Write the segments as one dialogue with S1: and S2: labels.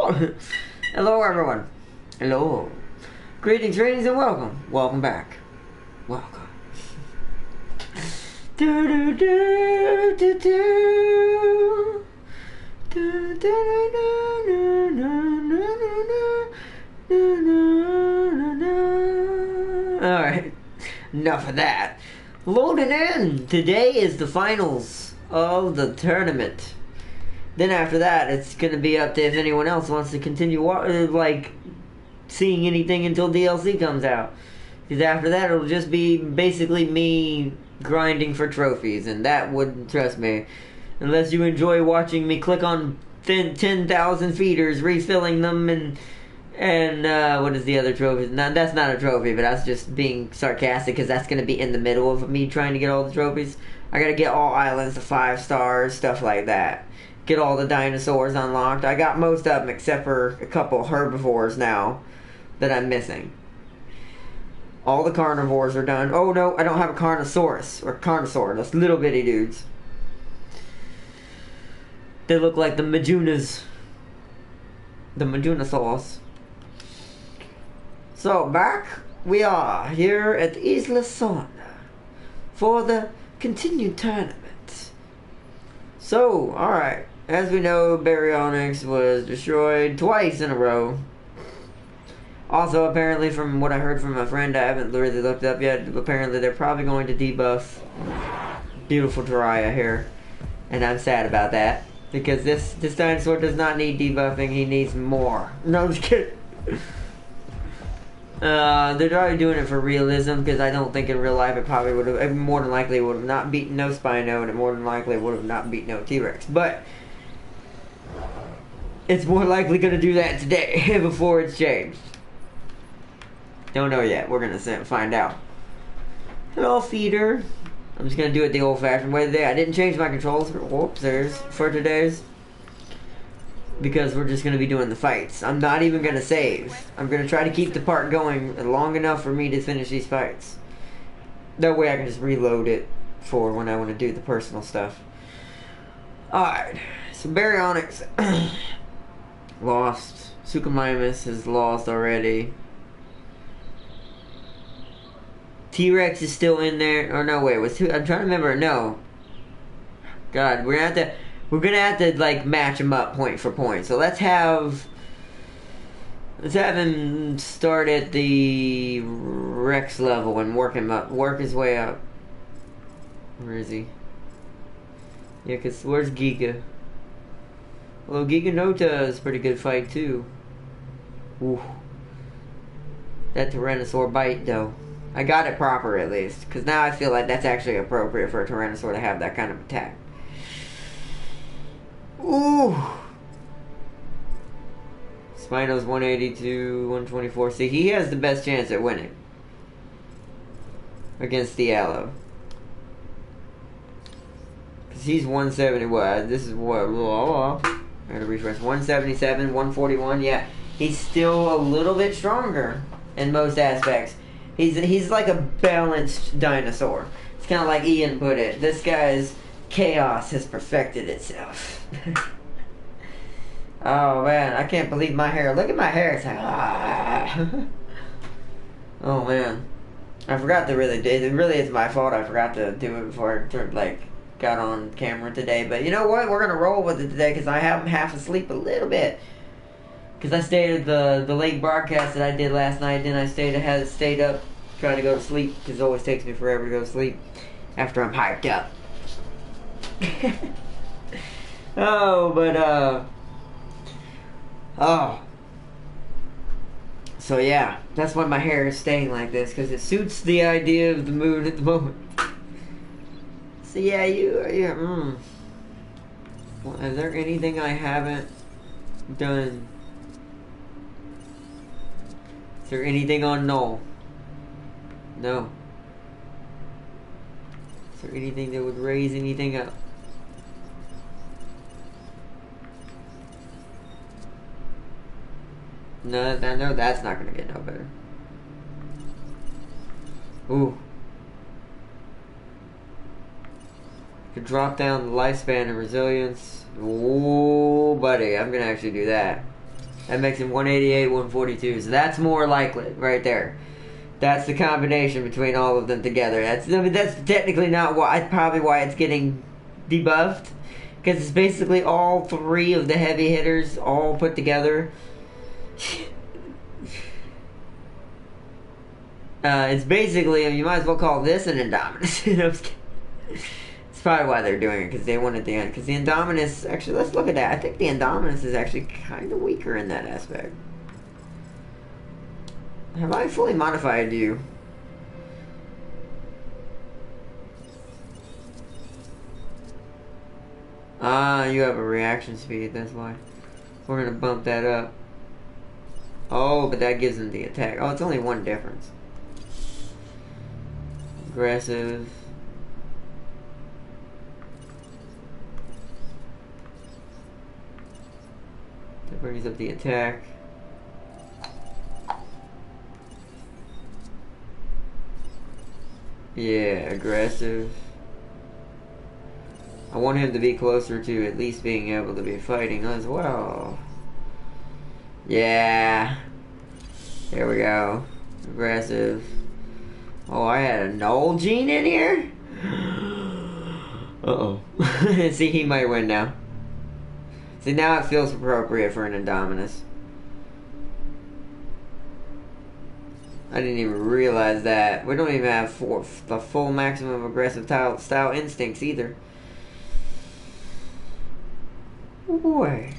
S1: Hello, everyone. Hello. Greetings, ratings, and welcome. Welcome back. Welcome. Do do do do do. Do do do do do do. All right. Enough of that. Loading in. Today is the finals of the tournament. Then after that, it's going to be up to if anyone else wants to continue, seeing anything until DLC comes out. Because after that, it'll just be basically me grinding for trophies. And that wouldn't, trust me, unless you enjoy watching me click on 10,000 feeders, refilling them, and what is the other trophy? No, that's not a trophy, but that's just being sarcastic, because that's going to be in the middle of me trying to get all the trophies. I got to get all islands to 5 stars, stuff like that. Get all the dinosaurs unlocked. I got most of them except for a couple herbivores now that I'm missing. All the carnivores are done. Oh no, I don't have a Carnosaurus or Carnosaur. Those little bitty dudes. They look like the Majunas. The Majunosaurs. So back we are here at Isla Sorna for the continued tournament. So, alright. As we know, Baryonyx was destroyed twice in a row. Also, apparently, from what I heard from my friend, I haven't really looked up yet, apparently they're probably going to debuff beautiful Jiraiya here. And I'm sad about that. Because this dinosaur does not need debuffing, he needs more. No, I'm just kidding. They're probably doing it for realism, because I don't think in real life it probably would have, more than likely would have not beaten no Spino, and it more than likely would have not beaten no T-Rex. But it's more likely going to do that today before it's changed. Don't know yet. We're going to find out. Hello, feeder. I'm just going to do it the old-fashioned way today. I didn't change my controls for today's. Because we're just going to be doing the fights. I'm not even going to save. I'm going to try to keep the part going long enough for me to finish these fights. That way I can just reload it for when I want to do the personal stuff. Alright. So Baryonyx lost. Suchomimus has lost already. T-Rex is still in there. Or no, wait. I'm trying to remember. No. God, we're gonna have to like match him up point for point. So let's have him start at the Rex level and work his way up. Where is he? Yeah, cause where's Giga? Well, Giga Nota is a pretty good fight too. Ooh. That Tyrannosaur bite though. I got it proper at least, cause now I feel like that's actually appropriate for a Tyrannosaur to have that kind of attack. Ooh. Spino's 182, 124. See, he has the best chance at winning against the Aloe. Because he's 170. What? This is what? I gotta refresh. 177, 141. Yeah, he's still a little bit stronger in most aspects. He's like a balanced dinosaur. It's kind of like Ian put it. This guy's chaos has perfected itself. Oh man, I can't believe my hair. Look at my hair. It's like, ah. Oh man, I forgot to really do it. It really is my fault. I forgot to do it before I got on camera today. But you know what? We're gonna roll with it today because I am half asleep a little bit. Because I stayed at the late broadcast that I did last night. Then I stayed up trying to go to sleep because it always takes me forever to go to sleep after I'm hyped up. So yeah, that's why my hair is staying like this, because it suits the idea of the mood at the moment. So yeah, Well, is there anything I haven't done? Is there anything on Null? No. Is there anything that would raise anything up? No, that's not gonna get no better. Ooh. Could drop down the lifespan and resilience. Ooh, buddy, I'm gonna actually do that. That makes him 188, 142. So that's more likely, right there. That's the combination between all of them together. That's technically not probably why it's getting debuffed, because it's basically all three of the heavy hitters all put together. It's basically, you might as well call this an Indominus. It's probably why they're doing it, because they wanted the end. Because the Indominus, actually, let's look at that. I think the Indominus is actually kind of weaker in that aspect. Have I fully modified you? Ah, you have a reaction speed, that's why. We're gonna bump that up. Oh, but that gives them the attack. Oh, it's only one difference. Aggressive. That brings up the attack. Yeah, aggressive. I want him to be closer to at least being able to be fighting as well. Yeah. There we go. Aggressive. Oh, I had a null gene in here? Uh-oh. See, he might win now. See, now it feels appropriate for an Indominus. I didn't even realize that. We don't even have the full maximum aggressive style instincts either. Oh boy.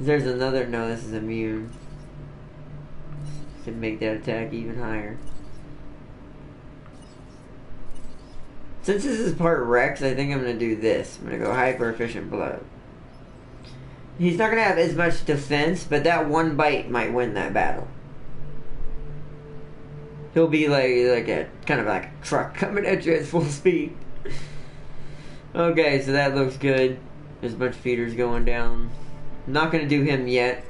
S1: There's another. No, this is immune. Should make that attack even higher. Since this is part Rex, I think I'm going to do this. I'm going to go hyper efficient blow. He's not going to have as much defense, but that one bite might win that battle. He'll be like a kind of like a truck coming at you at full speed. Okay, so that looks good. There's a bunch of feeders going down. I'm not gonna do him yet.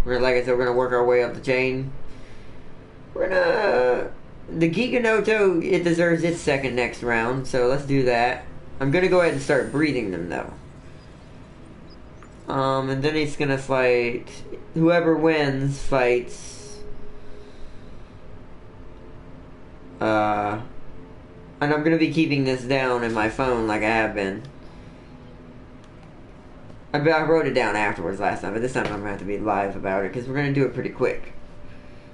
S1: Like I said, we're gonna work our way up the chain. We're gonna the Giganoto. It deserves its second next round, so let's do that. I'm gonna go ahead and start breeding them though. And then he's gonna fight. Whoever wins fights. And I'm gonna be keeping this down in my phone like I have been. I wrote it down afterwards last time, but this time I'm gonna have to be live about it because we're gonna do it pretty quick.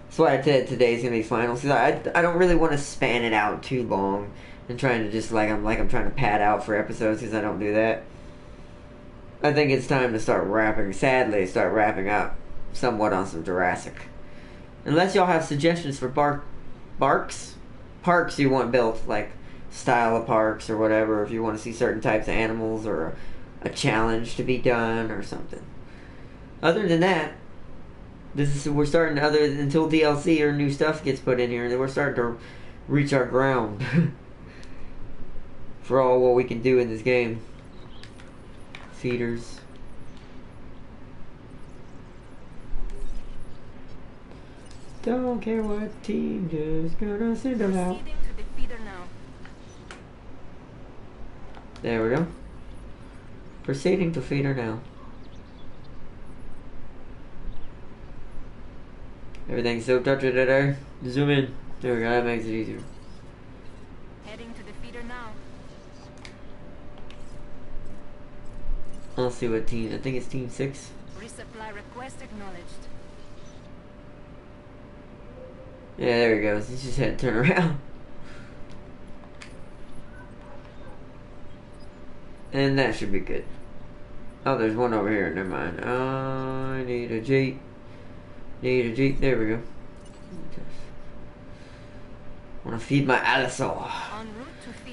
S1: That's why I said today's gonna be finals. Because I don't really want to span it out too long and trying to just I'm trying to pad out for episodes because I don't do that. I think it's time to start wrapping. Sadly, start wrapping up somewhat on some Jurassic. Unless y'all have suggestions for parks you want built, like style of parks or whatever, if you want to see certain types of animals or a challenge to be done or something. Other than that, we're starting until DLC or new stuff gets put in here, then we're starting to reach our ground for all what we can do in this game. Feeders. Don't care what team, just gonna send them out. There we go. Proceeding to feeder now. Everything's so touched there. Zoom in. There we go, that makes it easier.
S2: Heading to the feeder now.
S1: I'll see what team. I think it's team 6.
S2: Resupply request acknowledged.
S1: Yeah, there he goes. He just had to turn around. And that should be good. Oh, there's one over here. Never mind. I need a Jeep. Need a Jeep. There we go. I want to feed my Allosaur.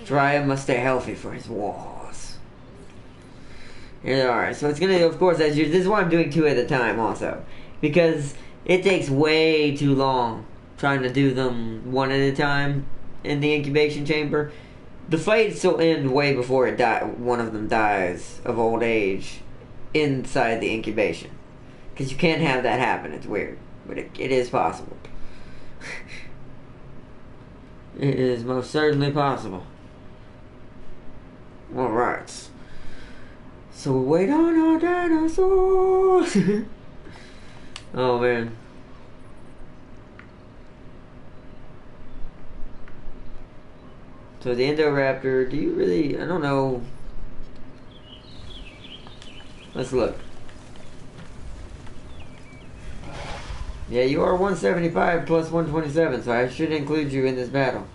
S1: Drya must stay healthy for his wars. Yeah, alright. So it's gonna, of course, this is why I'm doing 2 at a time also. Because it takes way too long trying to do them 1 at a time in the incubation chamber. The fights will end way before one of them dies of old age inside the incubation. Because you can't have that happen. It's weird. But it is possible. It is most certainly possible. Alright. So we wait on our dinosaurs. Oh man. So the Indoraptor, do you really, I don't know. Let's look. Yeah, you are 175 plus 127, so I should include you in this battle.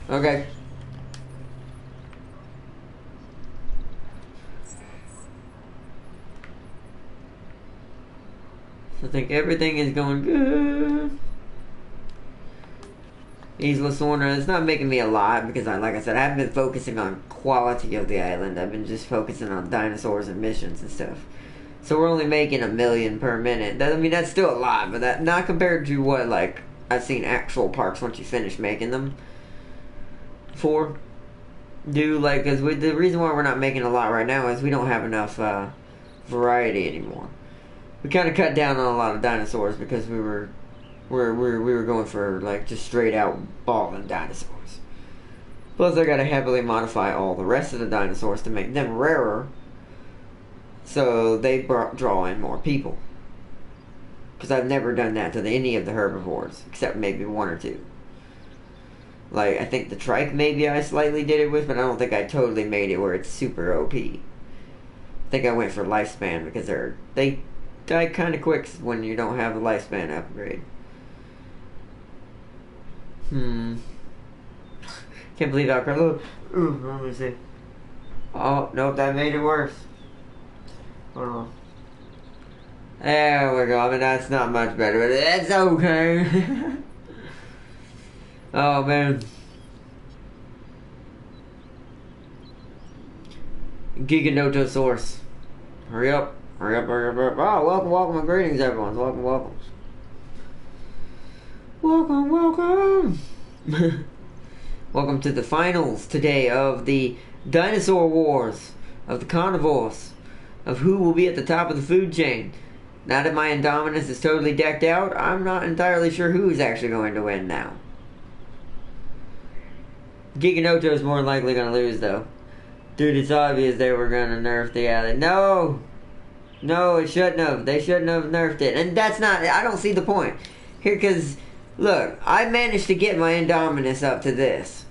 S1: Okay. So I think everything is going good. Isla Sorna, it's not making me a lot because, like I said, I haven't been focusing on quality of the island. I've been just focusing on dinosaurs and missions and stuff. So we're only making 1 million per minute. I mean, that's still a lot, but that not compared to what, like, I've seen actual parks once you finish making them for. Like, because the reason why we're not making a lot right now is we don't have enough variety anymore. We kind of cut down on a lot of dinosaurs because we were going for, like, just straight out balling dinosaurs. Plus, I gotta heavily modify all the rest of the dinosaurs to make them rarer. So they draw in more people. Because I've never done that to any of the herbivores, except maybe one or two. Like, I think the trike maybe I slightly did it with, but I don't think I totally made it where it's super OP. I think I went for lifespan because they die kind of quick when you don't have a lifespan upgrade. Can't believe how close. Ooh, let me see. Oh, nope, that made it worse. Hold on. There we go. I mean, that's not much better, but it's okay. Oh, man. Giganotosaurus. Hurry up. Hurry up, hurry up, hurry up. Oh, welcome, and greetings, everyone. Welcome. Welcome to the finals today of the Dinosaur Wars, of the carnivores, of who will be at the top of the food chain. Now that my Indominus is totally decked out, I'm not entirely sure who's actually going to win now. Giganoto is more likely going to lose, though. Dude, it's obvious they were going to nerf the alley. No, it shouldn't have. They shouldn't have nerfed it. And that's not, I don't see the point. Here, because, look, I managed to get my Indominus up to this.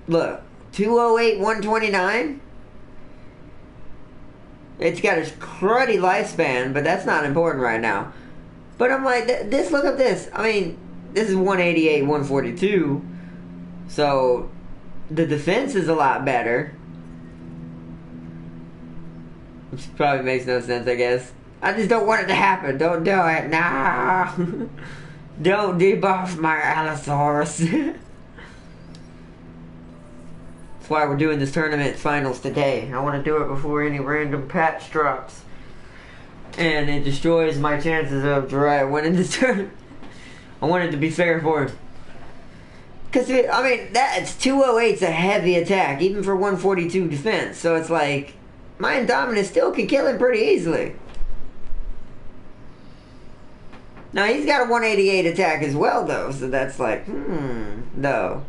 S1: Look, 208, 129. It's got a cruddy lifespan, but that's not important right now. But I'm like, this, look at this. I mean, this is 188, 142. So, the defense is a lot better. Which probably makes no sense, I guess. I just don't want it to happen. Don't do it. No. Don't debuff my Allosaurus. That's why we're doing this tournament finals today. I want to do it before any random patch drops. And it destroys my chances of Jiraiya winning this tournament. I want it to be fair for him. Because, I mean, that's 208's a heavy attack, even for 142 defense. So it's like, my Indominus still can kill him pretty easily. Now, he's got a 188 attack as well, though. So that's like, no.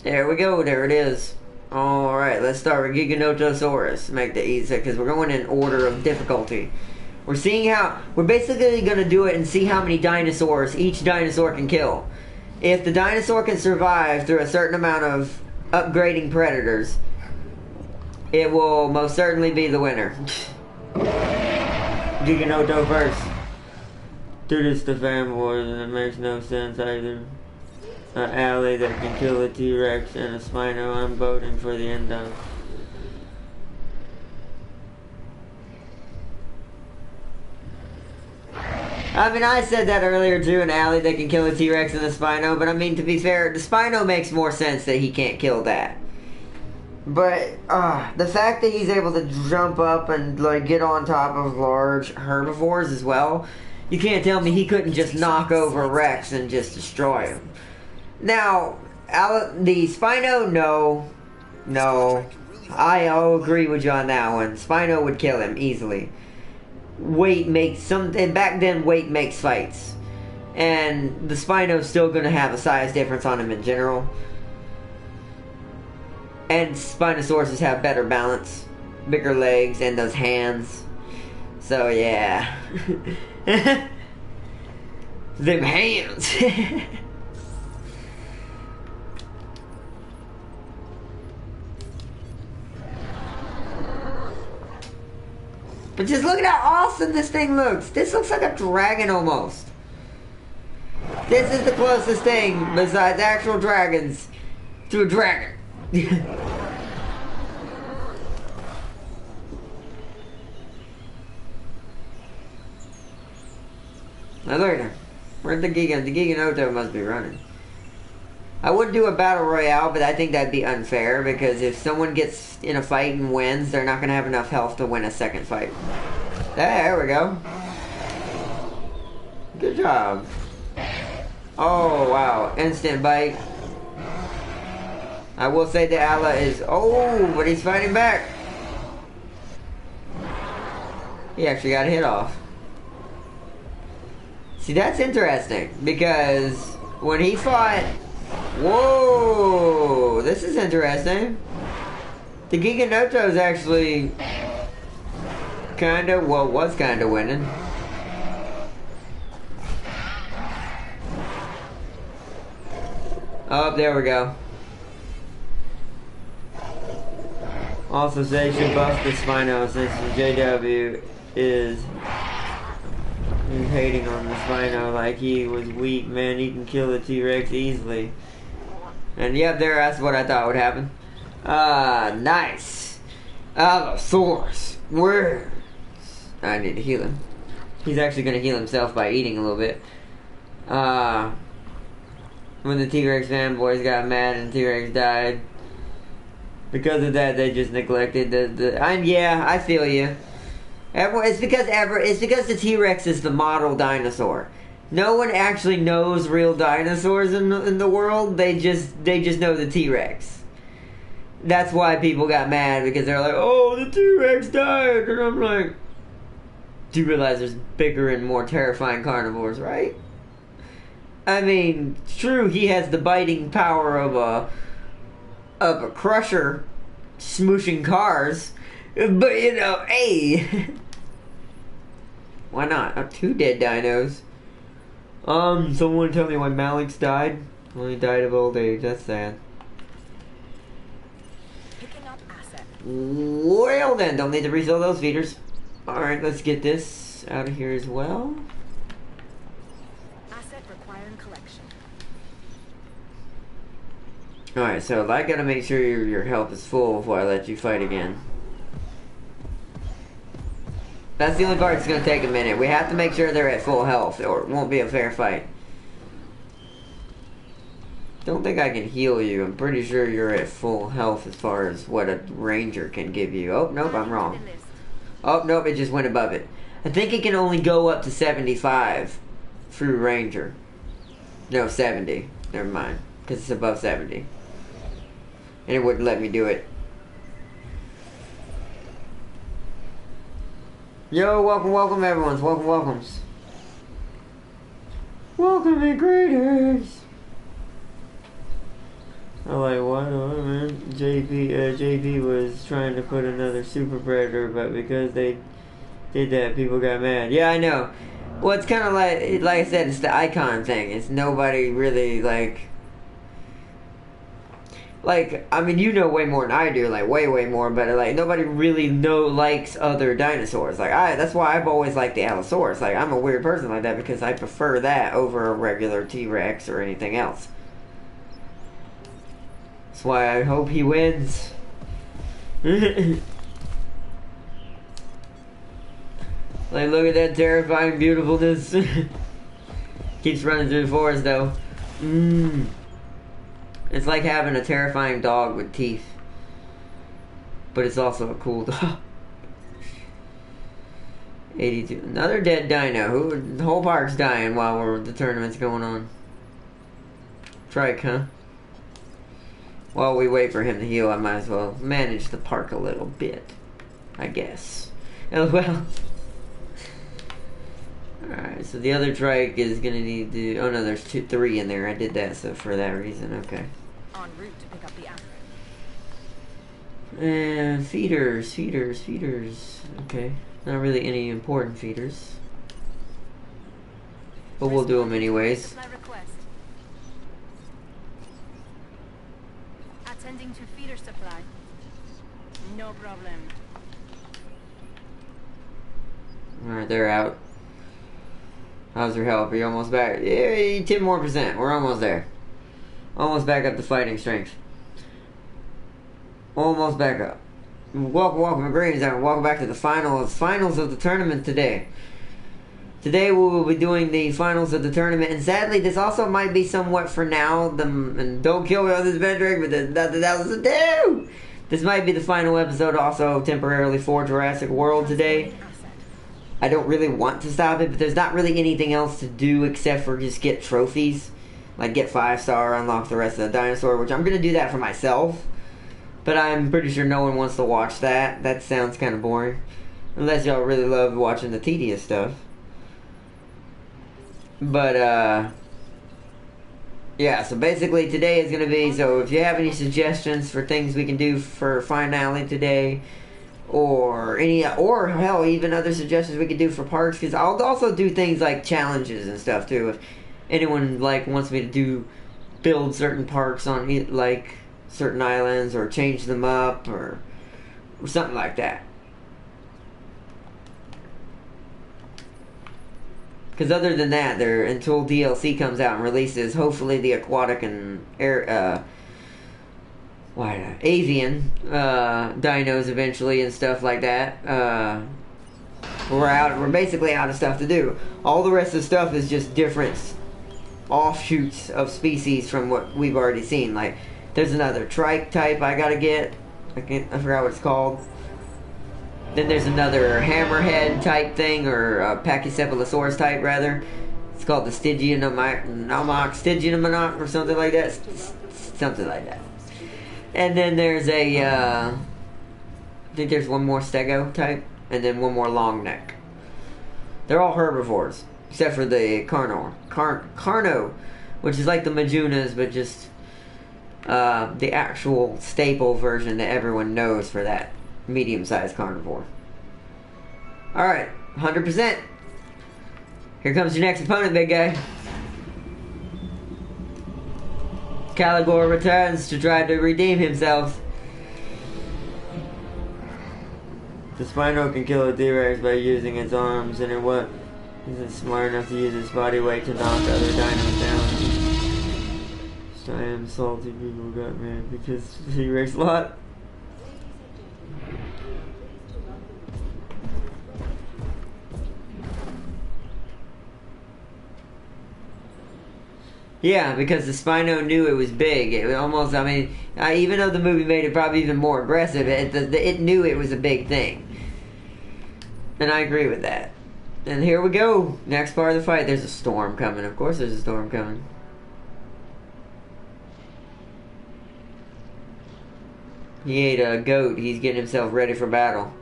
S1: There we go, there it is. Alright, let's start with Giganotosaurus. Make the easy, because we're going in order of difficulty. We're basically going to do it and see how many dinosaurs each dinosaur can kill. If the dinosaur can survive through a certain amount of upgrading predators, it will most certainly be the winner. Giganoto first. Dude, it's the fanboys and it makes no sense either. An alley that can kill a T-Rex and a Spino. I'm voting for the Endo. I mean, I said that earlier too, an alley that can kill a T-Rex and a Spino, but I mean, to be fair, the Spino makes more sense that he can't kill that. But, the fact that he's able to jump up and, like, get on top of large herbivores as well, you can't tell me he couldn't just knock over Rex and just destroy him. Now, the Spino, no. I'll agree with you on that one. Spino would kill him easily. And back then, weight makes fights. And the Spino's still going to have a size difference on him in general. And Spinosauruses have better balance. bigger legs and those hands. So yeah. Them hands. But just look at how awesome this thing looks. This looks like a dragon almost. This is the closest thing besides actual dragons to a dragon. Now look at him. Where's the Giga? The Giganoto must be running. I would do a battle royale, but I think that'd be unfair because if someone gets in a fight and wins, they're not going to have enough health to win a second fight. There we go. Good job. Oh, wow. Instant bite. I will say the Ala is... Oh, but he's fighting back. He actually got a hit off. See, that's interesting because when he fought... Whoa, this is interesting. The Giganoto is actually kinda, well, was kinda winning. Oh, there we go. Also, they should buff the Spino since the JW is hating on the Spino like he was weak. Man, he can kill the T-Rex easily. And yep, that's what I thought would happen. Nice. Allosaurus. Where? I need to heal him. He's actually going to heal himself by eating a little bit. When the T-Rex fanboys got mad and T-Rex died. Because of that, they just neglected yeah, I feel you. It's because the T-Rex is the model dinosaur. No one actually knows real dinosaurs in the world. They just know the T-Rex. That's why people got mad because they're like, "Oh, the T-Rex died," and I'm like, "Do you realize there's bigger and more terrifying carnivores, right?" I mean, it's true, he has the biting power of a crusher, smooshing cars, but you know, hey, why not? 2 dead dinos. Someone tell me why Malix died? Well, he died of old age. That's sad.
S2: Picking up asset.
S1: Well then, don't need to refill those feeders. Alright, let's get this out of here as well.
S2: Asset requiring collection.
S1: Alright, so I gotta make sure your health is full before I let you fight again. That's the only part that's going to take a minute. We have to make sure they're at full health or it won't be a fair fight. Don't think I can heal you. I'm pretty sure you're at full health as far as what a ranger can give you. Oh, nope, I'm wrong. Oh, nope, it just went above it. I think it can only go up to 75 through ranger. No, 70. Never mind. Because it's above 70. And it wouldn't let me do it. Yo, welcome everyone. Welcomes. Welcome in graders. I like what man? JP was trying to put another super predator, but because they did that, people got mad. Yeah, I know. Well, it's kind of like I said, it's the icon thing. It's nobody really like, I mean, you know way more than I do, like way more, but like nobody really likes other dinosaurs. Like that's why I've always liked the Allosaurus. Like I'm a weird person like that because I prefer that over a regular T-Rex or anything else. That's why I hope he wins. Like look at that terrifying beautifulness. Keeps running through the forest though. It's like having a terrifying dog with teeth. But it's also a cool dog. 82. Another dead dino. The whole park's dying while the tournament's going on. Trike, huh? While we wait for him to heal, I might as well manage the park a little bit. I guess. LOL. Alright, so the other trike is gonna need to... Oh no, there's 3 in there. I did that, so for that reason, okay.
S2: En route to pick up the asset.
S1: And feeders. Okay. Not really any important feeders. But we'll do them anyways.
S2: Supply request. Attending to feeder supply. No problem.
S1: Alright, they're out. How's your health? Are you almost back? Yeah, 10% more. We're almost there. Almost back up to fighting strength. Almost back up. Welcome, greetings, and welcome back to the finals of the tournament today. Today we will be doing the finals of the tournament, and sadly, this also might be somewhat for now. And don't kill me on this metric, but there's nothing else to do. This might be the final episode, also temporarily for Jurassic World today. I don't really want to stop it, but there's not really anything else to do except for just get trophies, like get 5-star, unlock the rest of the dinosaur, which I'm gonna do that for myself. But I'm pretty sure no one wants to watch that. That sounds kind of boring, unless y'all really love watching the tedious stuff. But, yeah, so basically today is going to be, so if you have any suggestions for things we can do for finale today, or hell, even other suggestions we could do for parks, because I'll also do things like challenges and stuff too. If anyone, like, wants me to build certain parks on, like, certain islands, or change them up, or something like that. Because other than that, until DLC comes out and releases, hopefully the aquatic and avian dinos eventually and stuff like that. We're basically out of stuff to do. All the rest of the stuff is just different offshoots of species from what we've already seen. Like, there's another trike type I gotta get. I forgot what it's called. Then there's another hammerhead type thing, or Pachycephalosaurus type rather. It's called the Stygianomonoc or something like that. Something like that. And then there's I think there's one more stego type, and then one more long neck. They're all herbivores, except for the Carno, which is like the Majunas, but just the actual staple version that everyone knows for that medium-sized carnivore. Alright, 100%. Here comes your next opponent, big guy. Caligor returns to try to redeem himself. The Spino can kill a T-Rex by using its arms, and it isn't smart enough to use its body weight to knock other dinos down. I am salty people got mad because T-Rex lot. Yeah, because the Spino knew it was big. It was almost, I mean, even though the movie made it probably even more aggressive, it knew it was a big thing. And I agree with that. And here we go. Next part of the fight. There's a storm coming. Of course there's a storm coming. He ate a goat. He's getting himself ready for battle.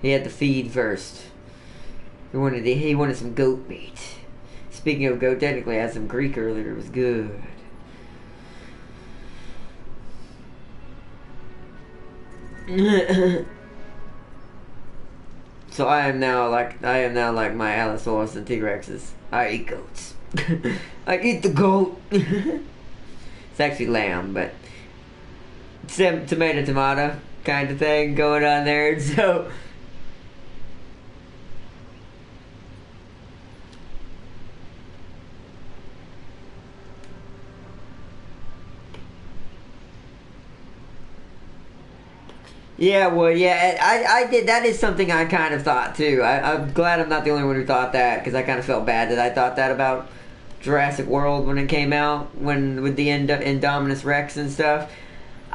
S1: He had to feed first. He wanted some goat meat. Speaking of goat, technically I had some Greek earlier. It was good. So I am now like my Allosaurus and T-Rexes. I eat goats. I eat the goat. It's actually lamb, but tomato kind of thing going on there. So yeah, well, yeah, I did. That is something I kind of thought too. I'm glad I'm not the only one who thought that, because I kind of felt bad that I thought that about Jurassic World when it came out, with the Indominus Rex and stuff.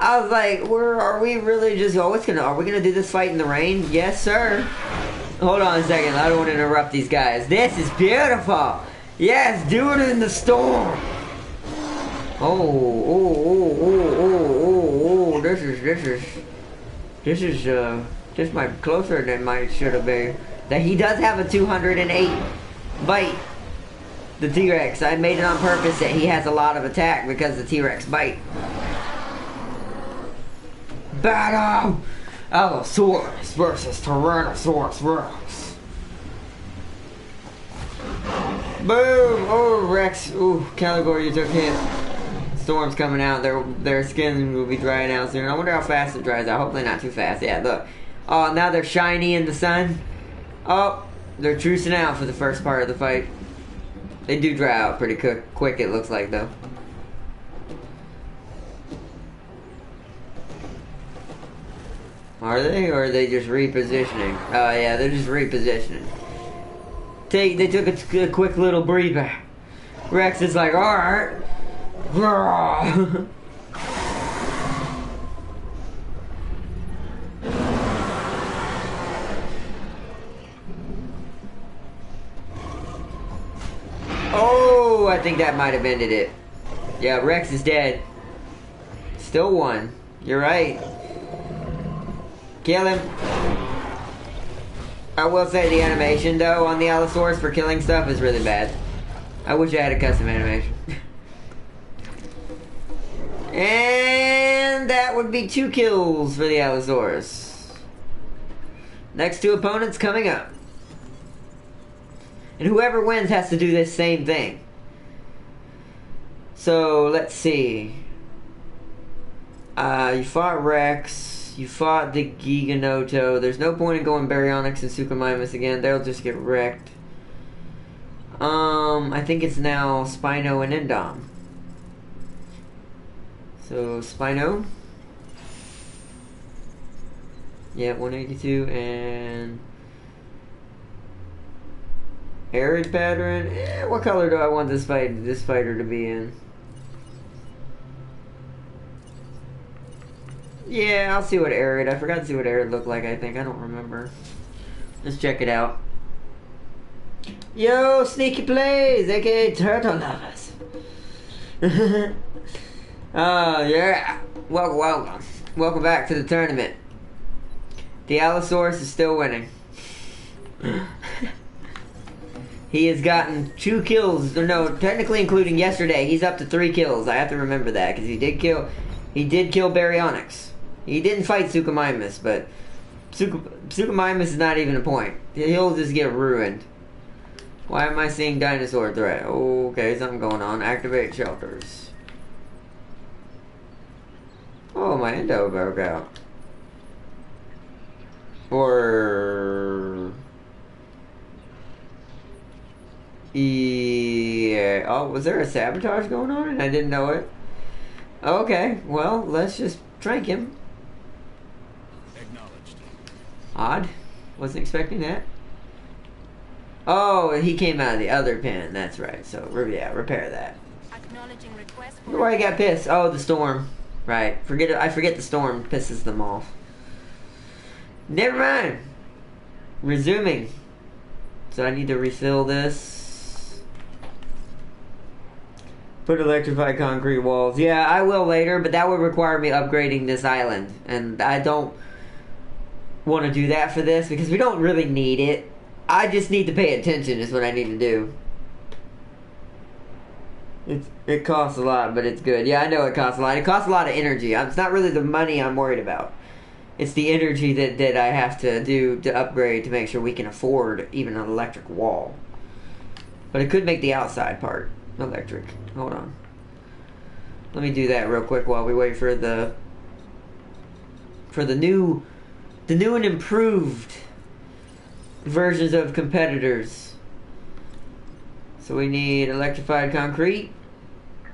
S1: I was like, are we really just? Are we gonna do this fight in the rain? Yes, sir. Hold on a second. I don't want to interrupt these guys. This is beautiful. Yes, do it in the storm. Oh. This might be closer than it should have been. That he does have a 208 bite. The T-Rex. I made it on purpose that he has a lot of attack because the T-Rex bite. Battle! Allosaurus versus Tyrannosaurus Rex. Boom! Oh, Rex. Ooh, Caligore, you took hit. Storm's coming out. Their skin will be drying out soon. I wonder how fast it dries out. Hopefully not too fast. Yeah, look. Oh, now they're shiny in the sun. Oh, they're trucing out for the first part of the fight. They do dry out pretty quick, it looks like, though. Are they? Or are they just repositioning? Oh, yeah, they're just repositioning. They took a quick little breather. Rex is like, alright. Oh, I think that might have ended it. Yeah, Rex is dead. Still one. You're right. Kill him. I will say the animation, though, on the Allosaurus for killing stuff is really bad. I wish I had a custom animation. And that would be 2 kills for the Allosaurus. Next 2 opponents coming up. And whoever wins has to do this same thing. So, let's see. You fought Rex. You fought the Giganoto. There's no point in going Baryonyx and Suchomimus again. They'll just get wrecked. I think it's now Spino and Endom. So, Spino. Yeah, 182 and... Arid pattern. What color do I want this fighter to be in? Yeah, I'll see what Arid. I forgot to see what Arid looked like, I think. I don't remember. Let's check it out. Yo, Sneaky Plays, aka Turtle Lovers. Oh, yeah. Welcome. Welcome back to the tournament. The Allosaurus is still winning. He has gotten 2 kills. No, technically including yesterday, he's up to 3 kills. I have to remember that, because he did kill Baryonyx. He didn't fight Suchomimus, but Suchomimus is not even a point. He'll just get ruined. Why am I seeing dinosaur threat? Okay, something going on. Activate shelters. Oh, my endo broke out. Or... yeah. Oh, was there a sabotage going on and I didn't know it? Okay, well, let's just trank him.
S3: Acknowledged.
S1: Odd. Wasn't expecting that. Oh, he came out of the other pen. That's right. So, yeah, repair that.
S2: Acknowledging request
S1: I wonder why I got pissed. Oh, the storm. Right. I forget the storm pisses them off. Never mind. Resuming. So I need to refill this. Put electrified concrete walls. Yeah, I will later, but that would require me upgrading this island. And I don't want to do that for this because we don't really need it. I just need to pay attention is what I need to do. It costs a lot, but it's good. Yeah, I know it costs a lot. It costs a lot of energy. It's not really the money I'm worried about. It's the energy that I have to do to upgrade to make sure we can afford even an electric wall. But it could make the outside part electric. Hold on. Let me do that real quick while we wait for the new and improved versions of competitors. So we need electrified concrete.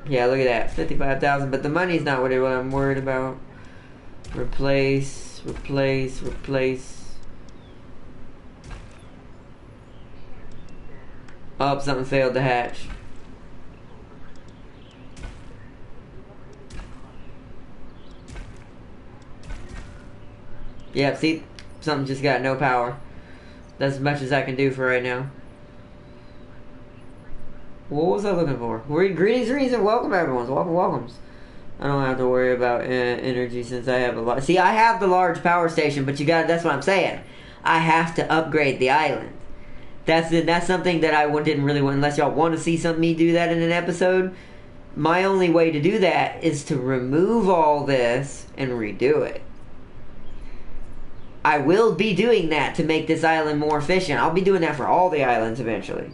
S1: Yeah, look at that. 55,000, but the money's not what I'm worried about. Replace. Oh, something failed to hatch. Yep, see? Something just got no power. That's as much as I can do for right now. What was I looking for? Greetings and welcome everyone. Welcomes. I don't have to worry about energy since I have a lot. See, I have the large power station, but that's what I'm saying. I have to upgrade the island. That's something that I didn't really want, unless y'all want to see me do that in an episode. My only way to do that is to remove all this and redo it. I will be doing that to make this island more efficient. I'll be doing that for all the islands eventually.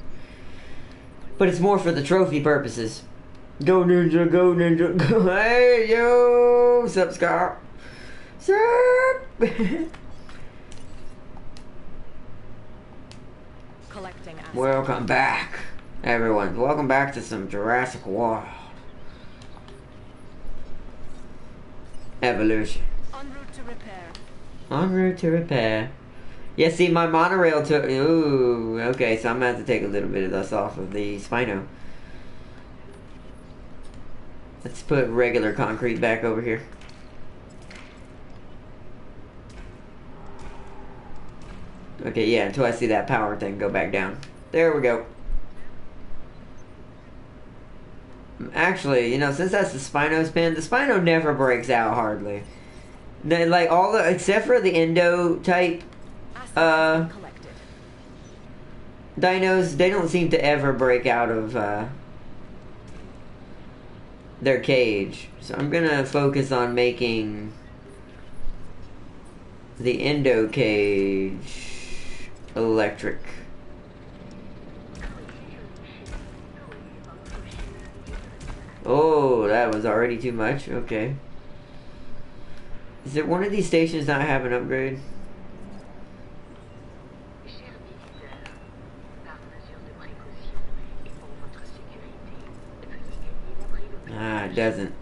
S1: But it's more for the trophy purposes. Go Ninja, go Ninja, go. Hey, yo, sup, Scott? Sup?
S2: Collecting assets.
S1: Welcome back, everyone. Welcome back to some Jurassic World. Evolution.
S2: En route to repair.
S1: En route to repair. Yeah, see, my monorail took... Ooh, okay, so I'm going to have to take a little bit of this off of the Spino. Let's put regular concrete back over here. Okay, yeah, until I see that power thing go back down. There we go. Actually, you know, since that's the Spino's pin, the Spino never breaks out hardly. Like, all the... Except for the Endo type... dinos, they don't seem to ever break out of their cage. So I'm gonna focus on making the endo cage electric. Oh, that was already too much. Okay. Is it one of these stations not have an upgrade? Ah, it doesn't.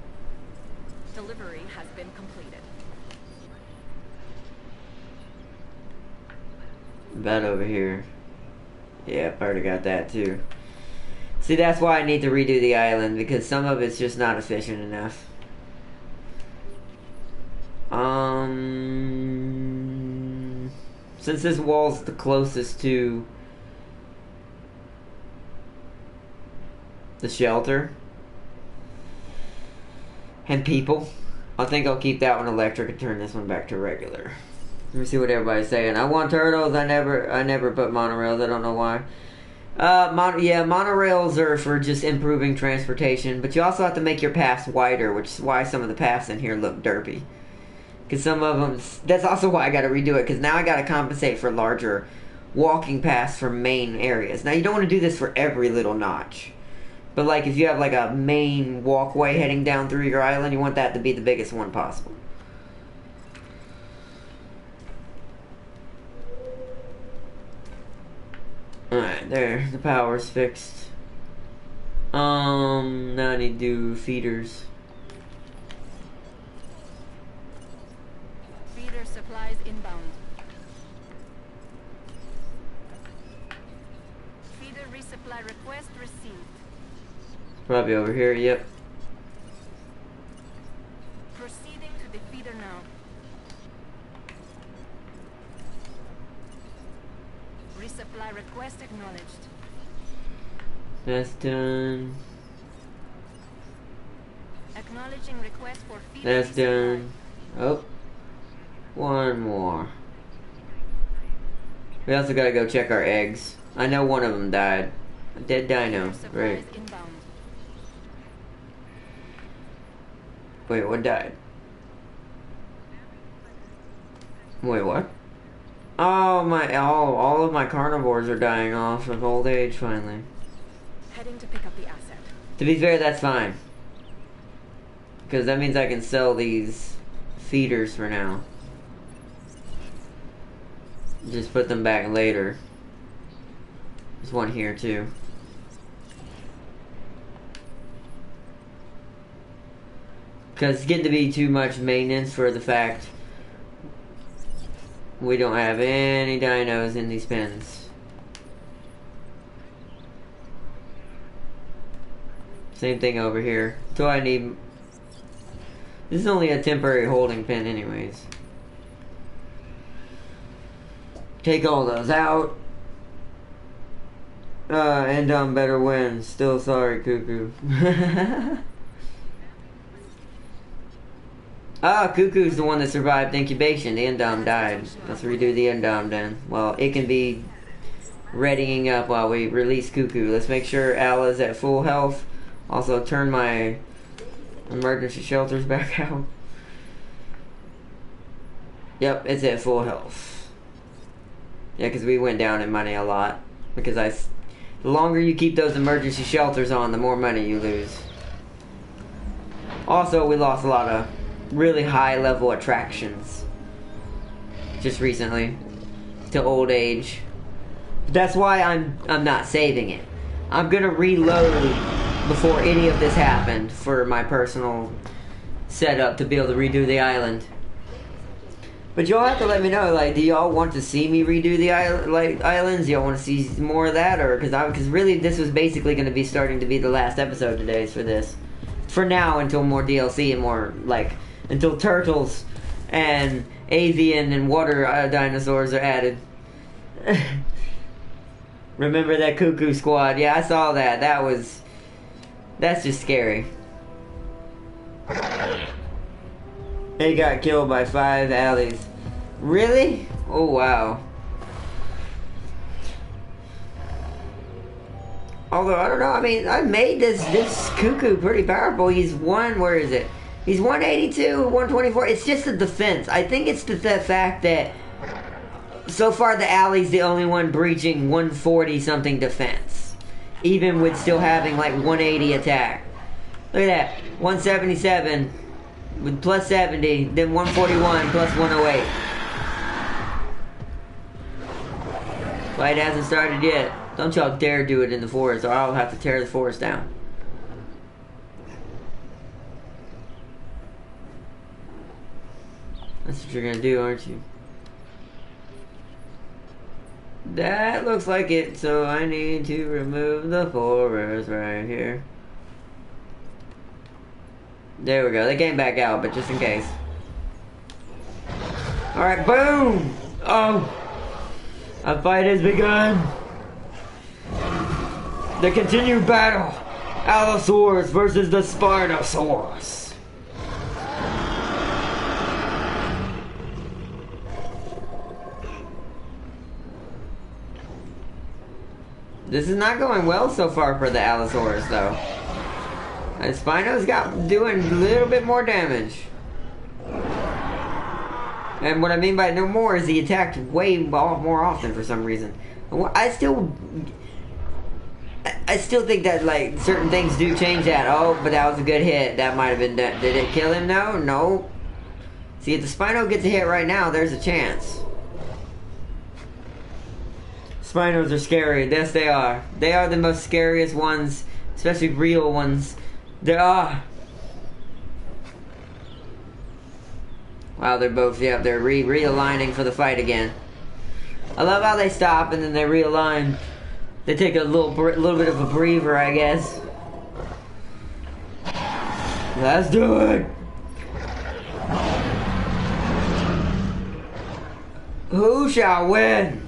S2: Delivery has been completed.
S1: About over here. Yeah, I've already got that too. See, that's why I need to redo the island, because some of it's just not efficient enough. Since this wall's the closest to the shelter and people, I think I'll keep that one electric and turn this one back to regular. Let me see what everybody's saying. I want turtles. I never put monorails. I don't know why. Yeah, monorails are for just improving transportation, but you also have to make your paths wider, which is why some of the paths in here look derpy. Because some of them, that's also why I got to redo it, because now I got to compensate for larger walking paths for main areas. Now, you don't want to do this for every little notch. But, like, if you have, like, a main walkway heading down through your island, you want that to be the biggest one possible. Alright, there. The power's fixed. Now I need to do feeders.
S2: Feeder supplies inbound. Feeder resupply request received.
S1: Probably over here, yep.
S2: Proceeding to the feeder now. Resupply request acknowledged.
S1: That's done.
S2: Acknowledging request for feeder
S1: That's done. Oh. One more. We also gotta go check our eggs. I know one of them died. A dead dino. Great.
S2: Inbound.
S1: Wait, what died? Wait, what? Oh, all of my carnivores are dying off of old age finally.
S2: Heading to pick up the asset.
S1: To be fair, that's fine. Because that means I can sell these feeders for now. Just put them back later. There's one here too. Because it's getting to be too much maintenance for the fact we don't have any dinos in these pens. Same thing over here. So I need... This is only a temporary holding pen anyways. Take all those out. And better win. Still sorry, Cuckoo. Ah, Cuckoo's the one that survived incubation. The Endom died. Let's redo the Endom then. Well, it can be readying up while we release Cuckoo. Let's make sure Ala's at full health. Also, turn my emergency shelters back out. Yep, it's at full health. Yeah, because we went down in money a lot. Because the longer you keep those emergency shelters on, the more money you lose. Also, we lost a lot of really high level attractions. Just recently. To old age. That's why I'm not saving it. I'm gonna reload before any of this happened for my personal setup to be able to redo the island. But y'all have to let me know, like, do y'all want to see me redo the islands? Do y'all want to see more of that? Or, because really this was basically going to be starting to be the last episode today for this. For now, until more DLC and more, like, until turtles and avian and water dinosaurs are added. Remember that Cuckoo Squad? Yeah, I saw that. That's just scary. He got killed by 5 alleys. Really? Oh, wow. Although, I don't know, I mean, I made this Cuckoo pretty powerful. He's where is it? He's 182, 124. It's just the defense. I think it's the fact that so far the alley's the only one breaching 140 something defense. Even with still having like 180 attack. Look at that. 177 with plus 70, then 141 plus 108. Fight hasn't started yet. Don't y'all dare do it in the forest or I'll have to tear the forest down. That's what you're gonna do, aren't you? That looks like it, so I need to remove the forest right here. There we go. They came back out, but just in case. Alright, boom! Oh! A fight has begun! The continued battle! Allosaurus versus the Spinosaurus. This is not going well so far for the Allosaurus, though. And Spino's doing a little bit more damage. And what I mean by no more is he attacked way more often for some reason. I still think that, like, certain things do change that. Oh, but that was a good hit. That might have been... Did it kill him? No. See, if the Spino gets a hit right now, there's a chance. Spinos are scary. Yes, they are. They are the most scariest ones, especially real ones. They are. Wow, they're both, yeah, they're realigning for the fight again. I love how they stop and then they realign. They take a little bit of a breather, I guess. Let's do it. Who shall win?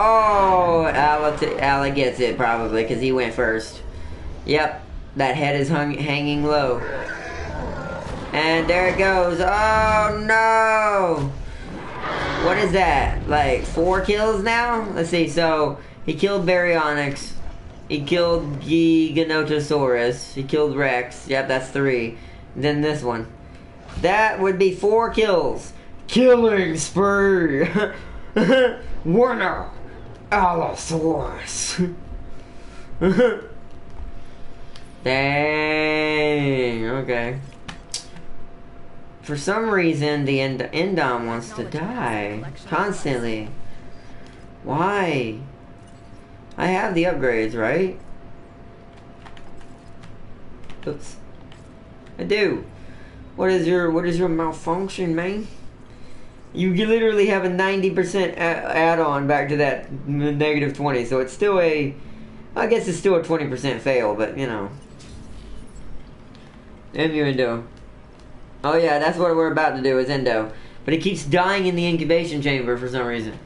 S1: Oh, Ala gets it probably because he went first. Yep, that head is hanging low. And there it goes. Oh no! What is that? Like 4 kills now? Let's see. So he killed Baryonyx. He killed Giganotosaurus. He killed Rex. Yep, that's 3. Then this one. That would be 4 kills. Killing spree. Warner. Allosaurus. Dang. Okay. For some reason, the Endom wants to die. Constantly. Why? I have the upgrades, right? Oops. I do. What is your malfunction, man? You literally have a 90% add-on back to that negative 20, so it's still I guess it's still a 20% fail, but you know. Endo. Oh yeah, that's what we're about to do is Endo. But it keeps dying in the incubation chamber for some reason.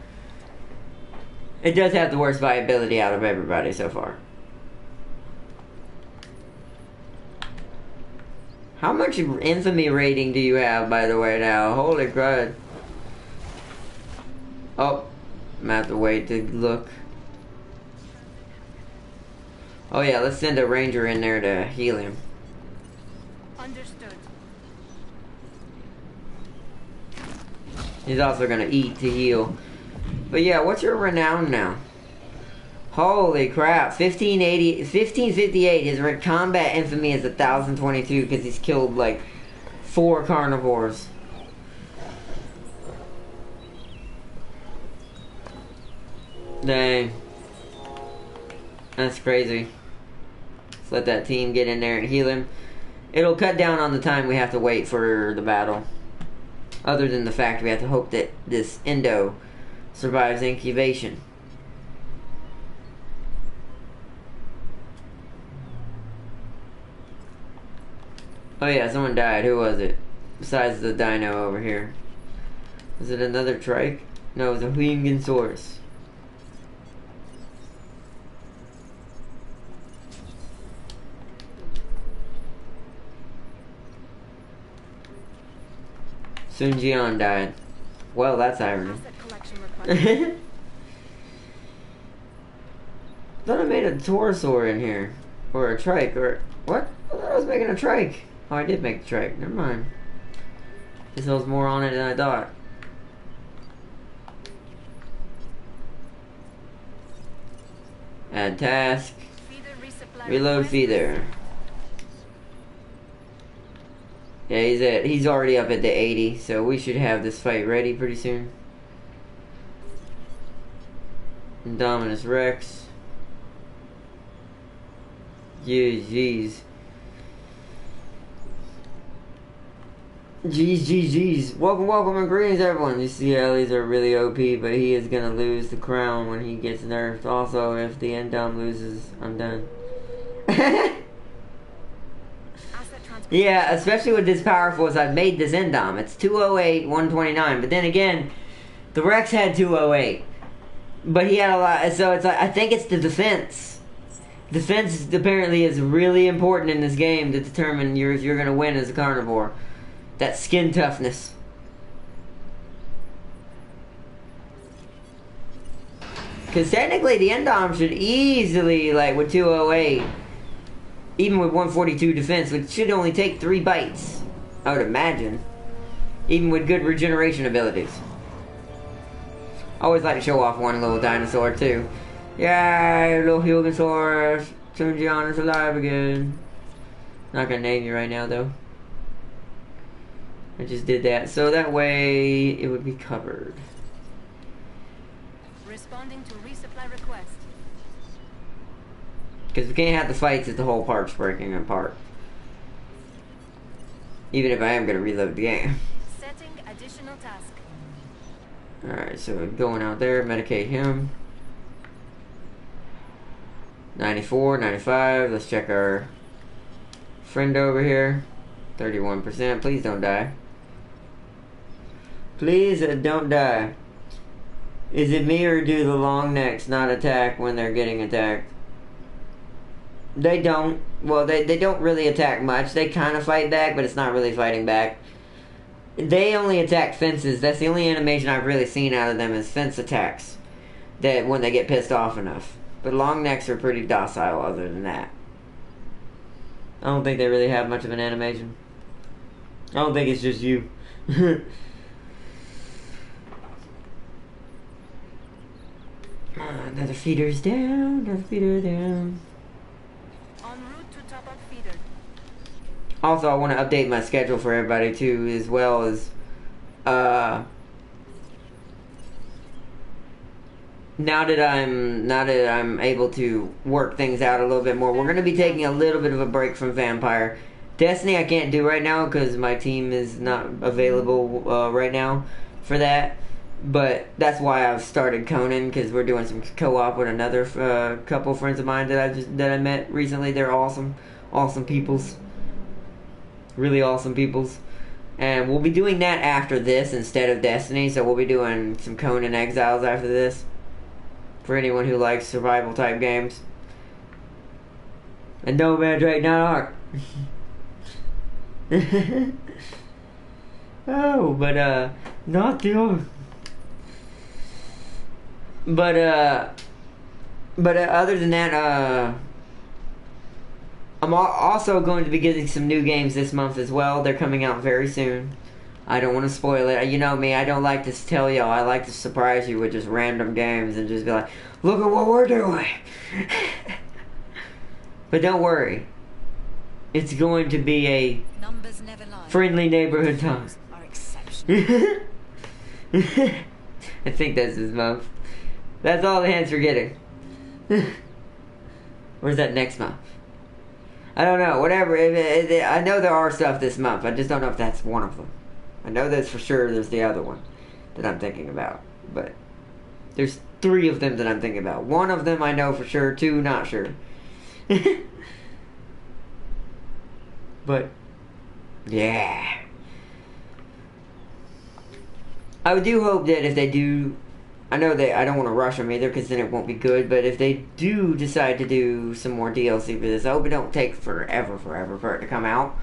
S1: It does have the worst viability out of everybody so far. How much infamy rating do you have, by the way, now? Holy crud. Oh, I'm gonna have to wait to look. Oh yeah, let's send a ranger in there to heal him.
S2: Understood.
S1: He's also gonna eat to heal. But yeah, what's your renown now? Holy crap, 1558. His combat infamy is 1022 because he's killed like 4 carnivores. Dang. That's crazy. Let's let that team get in there and heal him. It'll cut down on the time we have to wait for the battle. Other than the fact we have to hope that this Endo survives incubation. Oh yeah, someone died. Who was it? Besides the dino over here. Was it another trike? No, it was a Huygensaurus. Sun Jian died. Well, that's irony. Thought I made a Torosaur in here. Or a trike, or... What? I thought I was making a trike. Oh, I did make the trike. Never mind. This has more on it than I thought. Add task. Reload feeder. Yeah, he's already up at the 80, so we should have this fight ready pretty soon. Indominus Rex. Jeez. Jeez. Welcome and greetings everyone. You see Ellie's are really OP, but he is gonna lose the crown when he gets nerfed. Also, if the Endom loses, I'm done. Yeah, especially with this powerful as I've made this Endom. It's 208, 129, but then again, the Rex had 208. But he had a lot, so it's like, I think it's the defense. Defense apparently is really important in this game to determine if you're gonna win as a carnivore. That skin toughness. Because technically the Endom should easily, like with 208, even with 142 defense, which should only take 3 bites, I would imagine. Even with good regeneration abilities. I always like to show off one little dinosaur too. Yay, little Huygensaurus. Sun Jian is alive again. Not gonna name you right now though. I just did that so that way it would be covered.
S2: Responding to resupply request.
S1: Because we can't have the fights if the whole park's breaking apart. Even if I am going to reload the game.
S2: Setting additional task.
S1: Alright, so going out there, medicate him. 94, 95. Let's check our friend over here. 31%. Please don't die. Please don't die. Is it me or do the long necks not attack when they're getting attacked? They don't. Well, they don't really attack much. They kind of fight back, but it's not really fighting back. They only attack fences. That's the only animation I've really seen out of them is fence attacks. That when they get pissed off enough. But long necks are pretty docile other than that. I don't think they really have much of an animation. I don't think it's just you. Another feeder's down. Another feeder down. Also, I want to update my schedule for everybody too, as well as now that I'm able to work things out a little bit more. We're going to be taking a little bit of a break from Vampire. Destiny I can't do right now because my team is not available right now for that. But that's why I've started Conan, because we're doing some co-op with another couple friends of mine that I met recently. They're awesome peoples. Really awesome peoples. And we'll be doing that after this instead of Destiny. So we'll be doing some Conan Exiles after this. For anyone who likes survival type games. And no Mandrake, not Ark. Oh, but not the Ark. But other than that, I'm also going to be getting some new games this month as well. They're coming out very soon. I don't want to spoil it. You know me, I don't like to tell y'all. I like to surprise you with just random games and just be like, look at what we're doing. But don't worry. It's going to be a friendly neighborhood time. I think that's his month. That's all the hints we're getting. Where's that next month? I don't know. Whatever. I know there are stuff this month. I just don't know if that's one of them. I know that's for sure there's the other one that I'm thinking about. But there's 3 of them that I'm thinking about. 1 of them I know for sure. 2, not sure. But, yeah. I do hope that if they do... I know that I don't want to rush them either because then it won't be good. But if they do decide to do some more DLC for this, I hope it don't take forever for it to come out.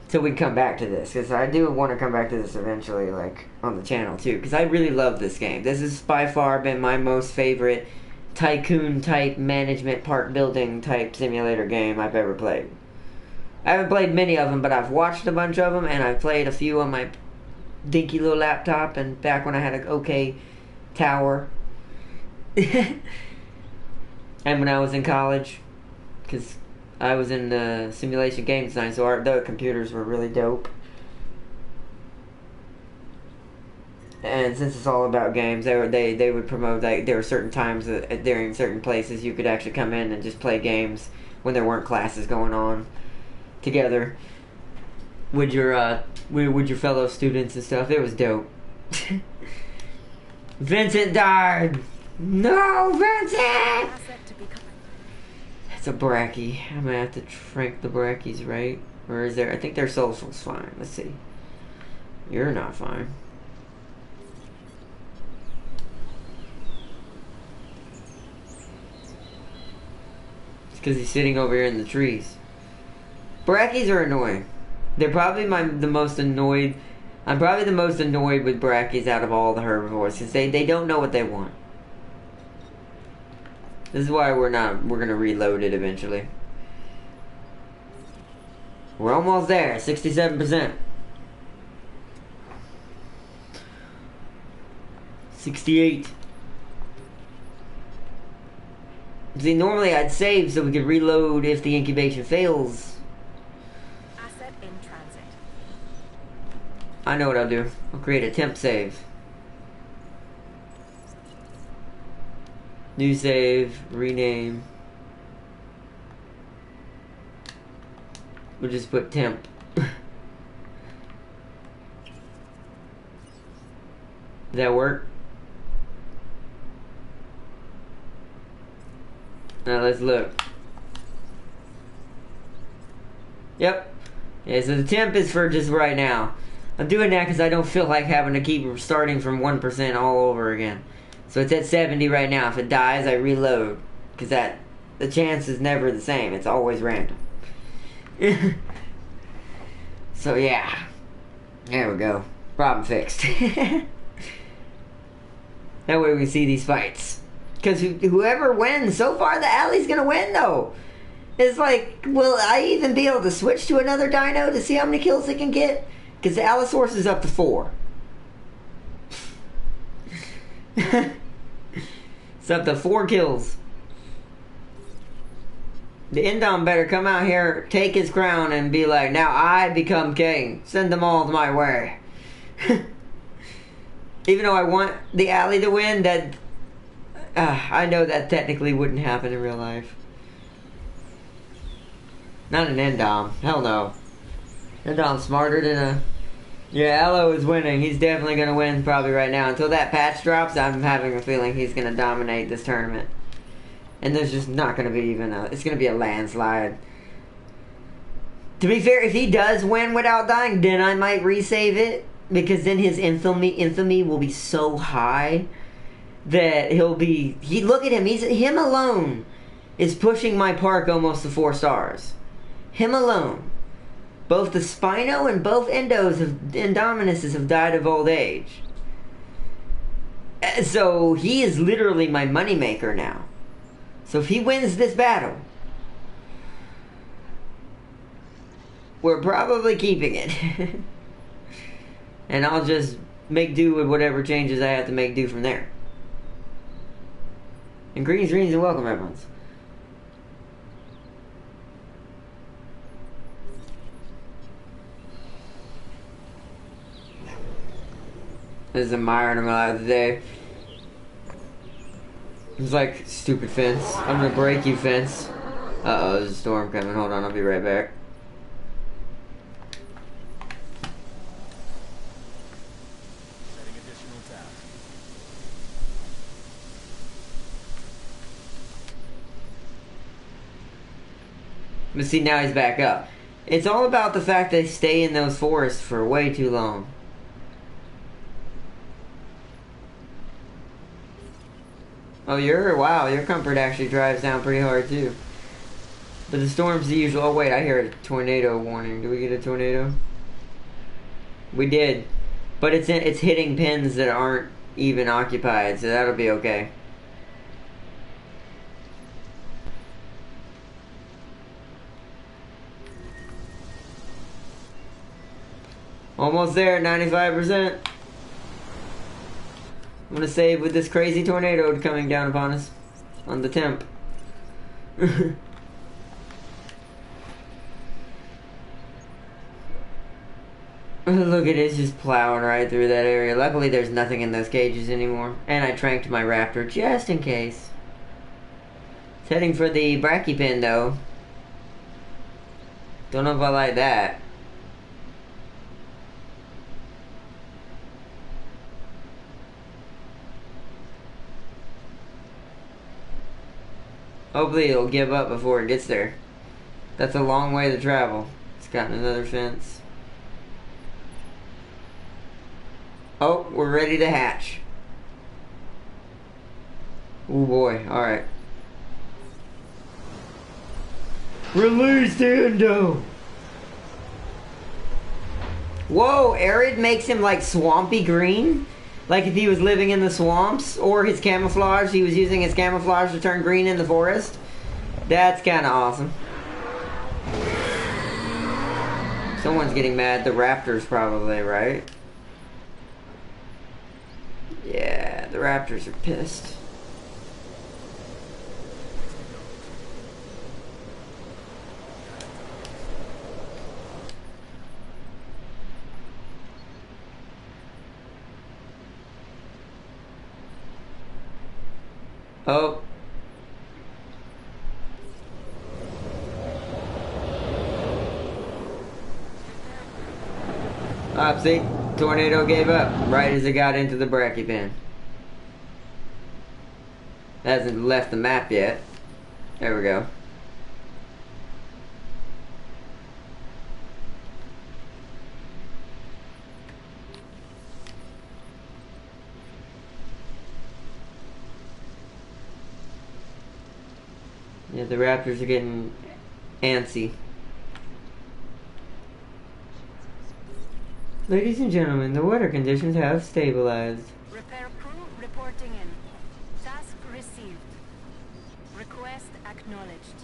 S1: So we can come back to this. Because I do want to come back to this eventually, like, on the channel too. Because I really love this game. This has by far been my most favorite tycoon-type, management, park building type simulator game I've ever played. I haven't played many of them, but I've watched a bunch of them. And I've played a few on my dinky little laptop. And back when I had an okay tower. And when I was in college. Because I was in simulation game design, so the computers were really dope. And since it's all about games, they would promote, like, there were certain times that during certain places you could actually come in and just play games when there weren't classes going on together with your fellow students and stuff. It was dope. Vincent died. No, Vincent. It's a Bracky. I'm gonna have to shrink the Brackies, right? Or is there? I think their social's fine. Let's see. You're not fine. It's because he's sitting over here in the trees. Brackies are annoying. They're probably the most annoyed. I'm probably the most annoyed with Brackies out of all the herbivores because they don't know what they want. This is why we're gonna reload it eventually. We're almost there, 67%. 68. See, normally I'd save so we could reload if the incubation fails.
S2: Asset in transit.
S1: I know what I'll do. I'll create a temp save. New save, rename. We'll just put temp. Does that work? Now let's look. Yep. Yeah, so the temp is for just right now. I'm doing that because I don't feel like having to keep starting from 1% all over again. So it's at 70 right now. If it dies, I reload. Because the chance is never the same. It's always random. So yeah. There we go. Problem fixed. That way we can see these fights. Because whoever wins, so far the alley's going to win though. It's like, will I even be able to switch to another dino to see how many kills it can get? Because the Allosaurus is up to 4. It's up to 4 kills. The Indom better come out here, take his crown, and be like, now I become king. Send them all my way. Even though I want the alley to win, that I know that technically wouldn't happen in real life. Not an Indom. Hell no. Indom's smarter than a... Yeah, Allo is winning. He's definitely going to win probably right now. Until that patch drops, I'm having a feeling he's going to dominate this tournament. And there's just not going to be even a... It's going to be a landslide. To be fair, if he does win without dying, then I might resave it. Because then his infamy will be so high that he'll be... Look at him. Him alone is pushing my park almost to 4 stars. Him alone. Both the Spino and both Indominuses have died of old age. So he is literally my moneymaker now. So if he wins this battle, we're probably keeping it. and I'll just make do with whatever changes I have to make do from there. And greens, and welcome, everyone. This is a mire in my life today. It's like, stupid fence. I'm gonna break you, fence. Uh-oh, there's a storm coming. Hold on, I'll be right back.
S3: Setting additional tasks.
S1: But see, now he's back up. It's all about the fact they stay in those forests for way too long. Oh, wow, your comfort actually drives down pretty hard too. But the storm's the usual. Oh wait, I hear a tornado warning. Do we get a tornado? We did. But it's hitting pins that aren't even occupied, so that'll be okay. Almost there, 95%. I'm gonna save with this crazy tornado coming down upon us on the temp. Look at it, it's just plowing right through that area. Luckily there's nothing in those cages anymore. And I tranked my raptor just in case. It's heading for the brachypin though. Don't know if I like that. Hopefully it'll give up before it gets there. That's a long way to travel. It's got another fence. Oh, we're ready to hatch. Oh boy, alright. Release the endo! Whoa, arid makes him like swampy green? Like if he was living in the swamps, or his camouflage, he was using his camouflage to turn green in the forest. That's kinda awesome. Someone's getting mad, the raptors probably, right? Yeah, the raptors are pissed. Oh. See? Tornado gave up right as it got into the brachypin. Hasn't left the map yet. There we go. Yeah, the raptors are getting antsy. Ladies and gentlemen, the weather conditions have stabilized.
S2: Repair crew reporting in. Task received. Request acknowledged.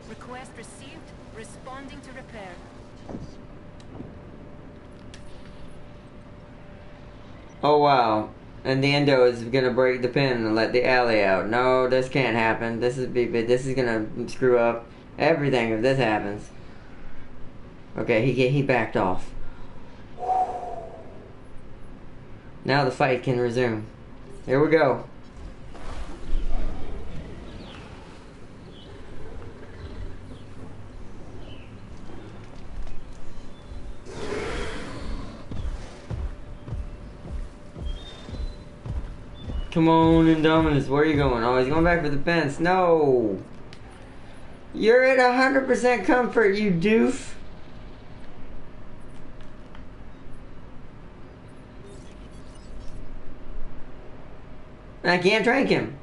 S2: Request received. Responding to repair.
S1: Oh wow. And the endo is gonna break the pin and let the alley out. No, this can't happen. This is gonna screw up everything if this happens. Okay, he backed off. Now the fight can resume. Here we go. Come on, Indominus, where are you going? Oh, he's going back for the fence. No! You're at 100% comfort, you doof! I can't trank him.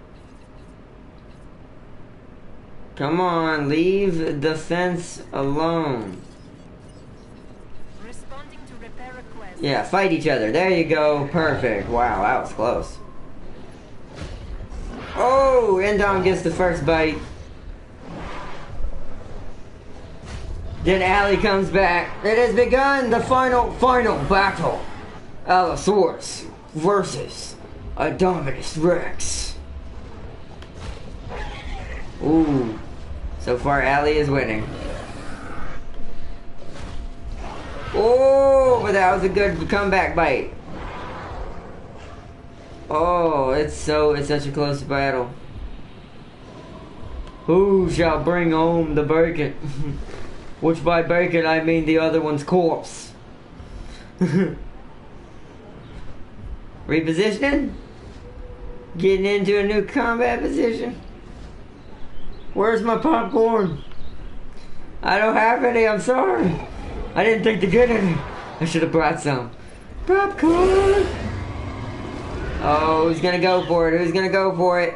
S1: Come on, leave the fence alone.
S2: Responding to repair request.
S1: Yeah, fight each other. There you go. Perfect. Wow, that was close. Oh, Endom gets the first bite. Then Allie comes back. It has begun the final battle. Allosaurus versus Indominus Rex. Ooh. So far, Allie is winning. Oh, but that was a good comeback bite. Oh, it's such a close battle. Who shall bring home the bacon? Which by bacon I mean the other one's corpse. Repositioning? Getting into a new combat position? Where's my popcorn? I don't have any, I'm sorry. I didn't think to get any. I should have brought some. Popcorn! Oh, who's gonna go for it? Who's gonna go for it?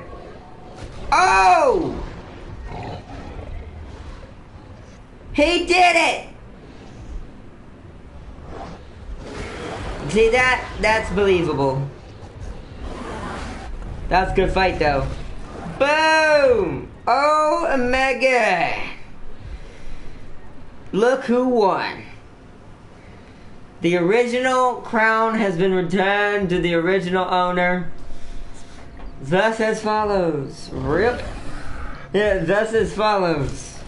S1: Oh! He did it! See that? That's believable. That's a good fight though. Boom! Oh, Omega! Look who won. The original crown has been returned to the original owner. Thus as follows. Rip. Yeah, thus as follows.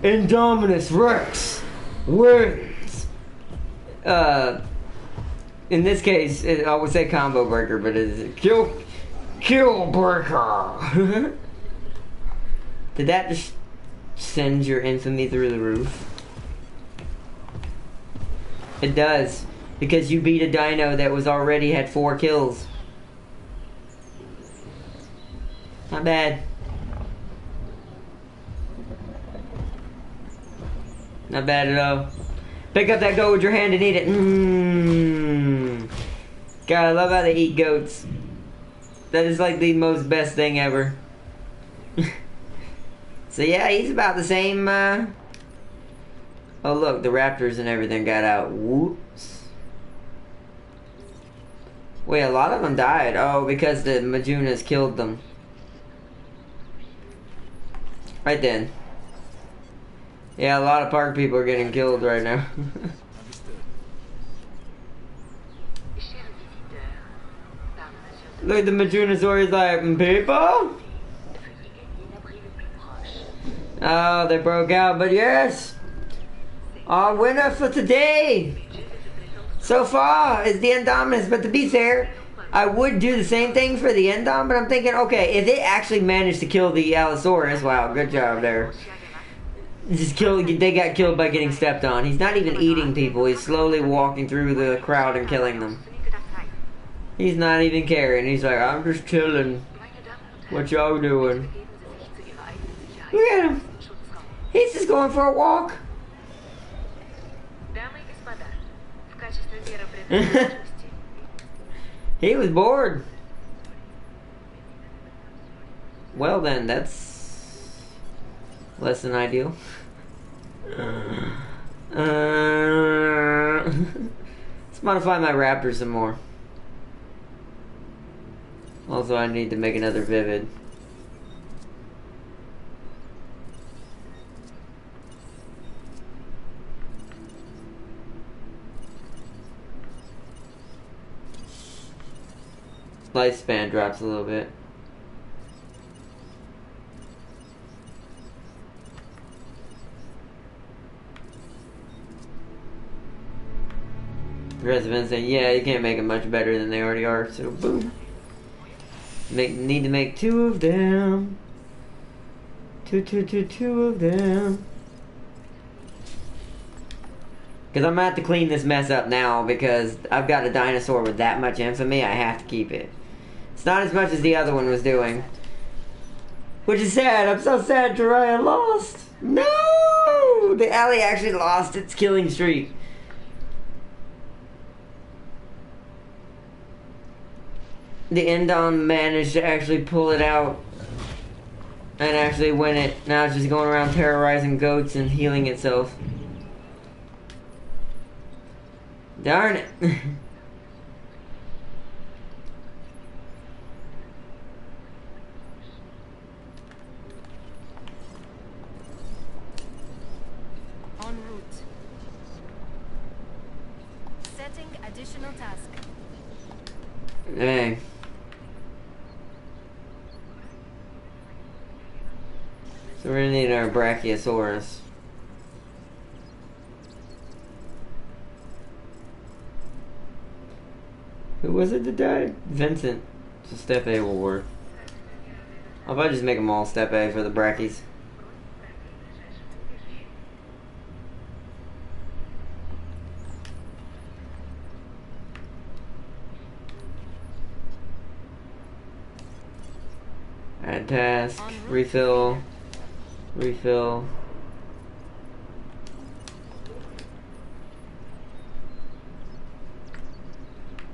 S1: Indominus Rex wins. In this case, I would say combo breaker, but it is kill breaker. Did that just send your infamy through the roof? It does, because you beat a dino that was already had 4 kills. Not bad. Not bad at all. Pick up that goat with your hand and eat it. Mmm. God, I love how they eat goats. That is like the most best thing ever. So yeah, he's about the same. Oh look, the raptors and everything got out. Whoops. Wait, a lot of them died. Oh, because the Majunas killed them. Right then. Yeah, a lot of park people are getting killed right now. Look at the Majunosaur, he's like, people? Oh, they broke out, but yes! Our winner for today, so far, is the Indominus. But to be fair, I would do the same thing for the Endom, but I'm thinking, okay, if it actually managed to kill the Allosaurus, wow, good job there. They got killed by getting stepped on. He's not even eating people. He's slowly walking through the crowd and killing them. He's not even caring. He's like, I'm just chilling. What y'all doing? Look at him. He's just going for a walk. He was bored. Well then, that's less than ideal. Let's modify my raptor some more. Also, I need to make another vivid. Lifespan drops a little bit. The rest of them saying, yeah, you can't make them much better than they already are, so boom. Need to make 2 of them. Two of them. Because I'm going to have to clean this mess up now, because I've got a dinosaur with that much infamy, I have to keep it. It's not as much as the other one was doing. Which is sad. I'm so sad Jiraiya lost. No! The alley actually lost its killing streak. The Endom managed to actually pull it out and actually win it. Now it's just going around terrorizing goats and healing itself. Darn it.
S2: En route. Setting additional task.
S1: Hey. So we're gonna need our Brachiosaurus. Who was it that died? Vincent. So step A will work. I'll probably just make them all step A for the Brachies. Add task, refill, refill.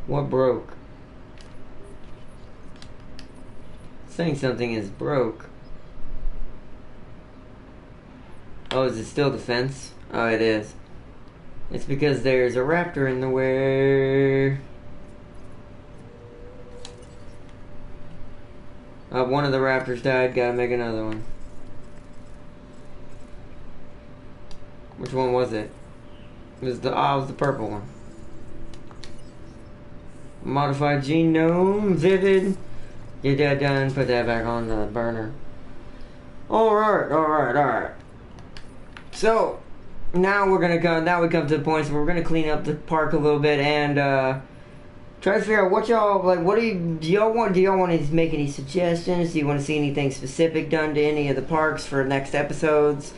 S1: What broke? Saying something is broke. Oh, is it still defense? Oh, it is. It's because there's a raptor in the way. One of the raptors died, gotta make another one. Which one was it? It was the purple one. Modified genome, vivid. Get that done, put that back on the burner. Alright. So, now we come to the point where we're gonna clean up the park a little bit and try to figure out what y'all like. What do y'all want to make any suggestions? Do you want to see anything specific done to any of the parks for next episodes,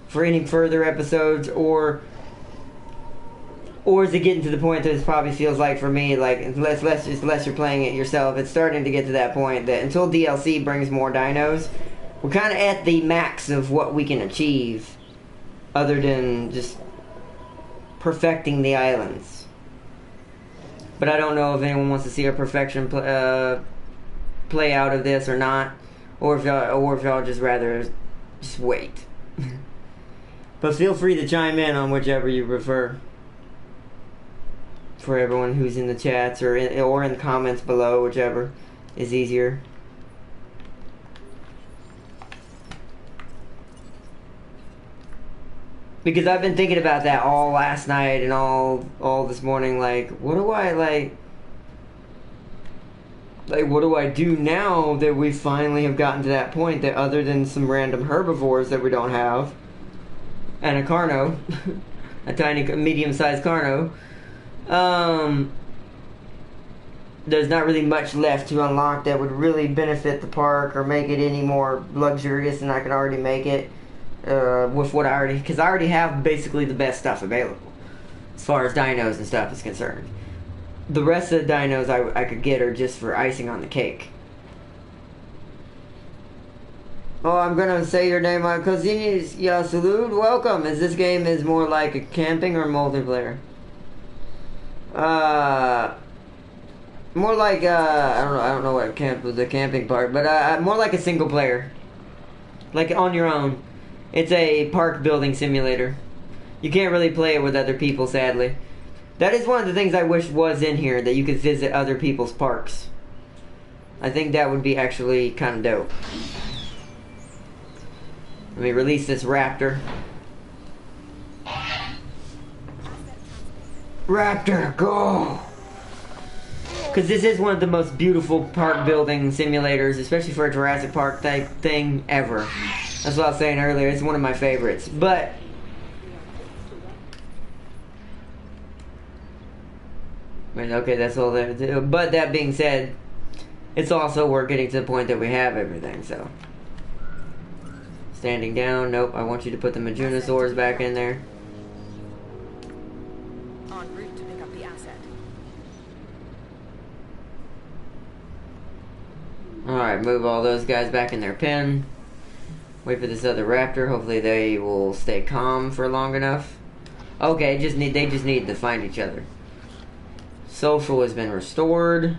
S1: for any further episodes, or is it getting to the point that it probably feels like for me, like unless you're playing it yourself, it's starting to get to that point that until DLC brings more dinos, we're kind of at the max of what we can achieve, other than just perfecting the islands. But I don't know if anyone wants to see a perfection play out of this or not, or if y'all just rather just wait. But feel free to chime in on whichever you prefer. For everyone who's in the chats or in the comments below, whichever is easier. Because I've been thinking about that all last night and all this morning. Like, what do I what do I do now that we finally have gotten to that point that other than some random herbivores that we don't have, and a Carno, a tiny medium-sized Carno, there's not really much left to unlock that would really benefit the park or make it any more luxurious than I can already make it with what because I already have basically the best stuff available as far as dinos and stuff is concerned. The rest of the dinos I could get are just for icing on the cake. Oh, I'm gonna say your name, my cousin. Yeah, salute, welcome. This game is more like a camping or multiplayer? More like I don't know what the camping part, but more like a single player, like on your own. It's a park building simulator. You can't really play it with other people, sadly. That is one of the things I wish was in here, that you could visit other people's parks. I think that would be actually kind of dope. Let me release this raptor. Raptor, go! Because this is one of the most beautiful park building simulators, especially for a Jurassic Park type thing ever. That's what I was saying earlier, it's one of my favorites. But okay, that's all there to do. But that being said, it's also we're getting to the point that we have everything, so. Standing down, nope, I want you to put the Majunosaurs back in there.
S2: En route to pick up the asset.
S1: Alright, move all those guys back in their pen. Wait for this other raptor. Hopefully they will stay calm for long enough. Okay, they just need to find each other. Social has been restored.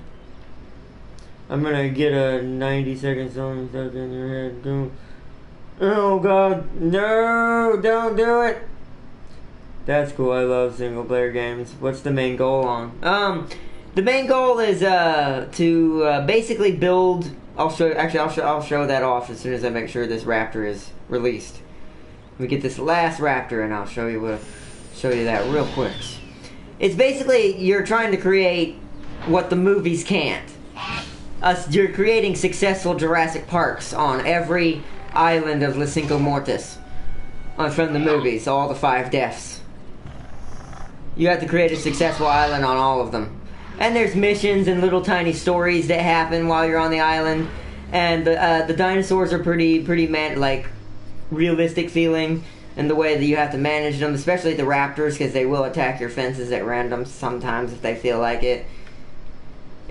S1: I'm gonna get a 90-second song stuck in your head. Go. Oh god, no, don't do it. That's cool. I love single player games. What's the main goal on? The main goal is to basically build. I'll show that off as soon as I make sure this raptor is released. We get this last raptor, and I'll show you that real quick. It's basically you're trying to create what the movies can't. You're creating successful Jurassic Parks on every island of Les Cinco Mortis from the movies, all the 5 deaths. You have to create a successful island on all of them. And there's missions and little tiny stories that happen while you're on the island. And the dinosaurs are pretty realistic feeling in the way that you have to manage them, especially the raptors, because they will attack your fences at random sometimes if they feel like it.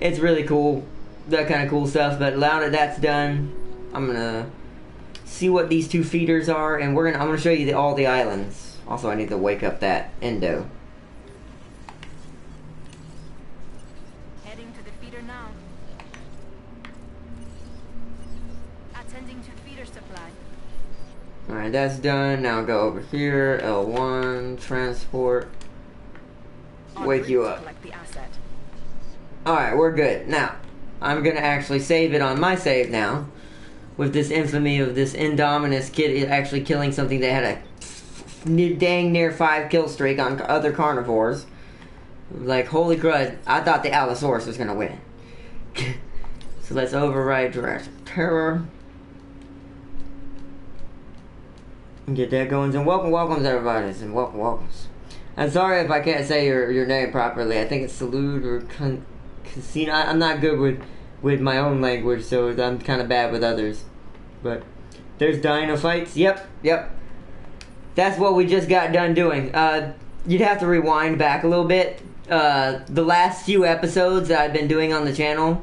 S1: It's really cool, that kind of cool stuff. But now that that's done, I'm gonna see what these 2 feeders are, and I'm gonna show you all the islands. Also, I need to wake up that endo.
S2: Heading to the feeder now. Attending to feeder supply.
S1: Alright, that's done. Now go over here, L1, transport, wake you up.
S2: Collect the asset.
S1: Alright, we're good. Now, I'm gonna actually save it on my save now, with this infamy of this Indominus kid actually killing something that had a dang near 5 kill streak on other carnivores. Like, holy crud, I thought the Allosaurus was gonna win. So let's override Jurassic Terror. And get that going. And welcomes everybody, and welcomes. I'm sorry if I can't say your name properly. I think it's Salute or Casino. I'm not good with my own language, so I'm kind of bad with others. But there's dino fights. Yep. That's what we just got done doing. You'd have to rewind back a little bit. The last few episodes that I've been doing on the channel,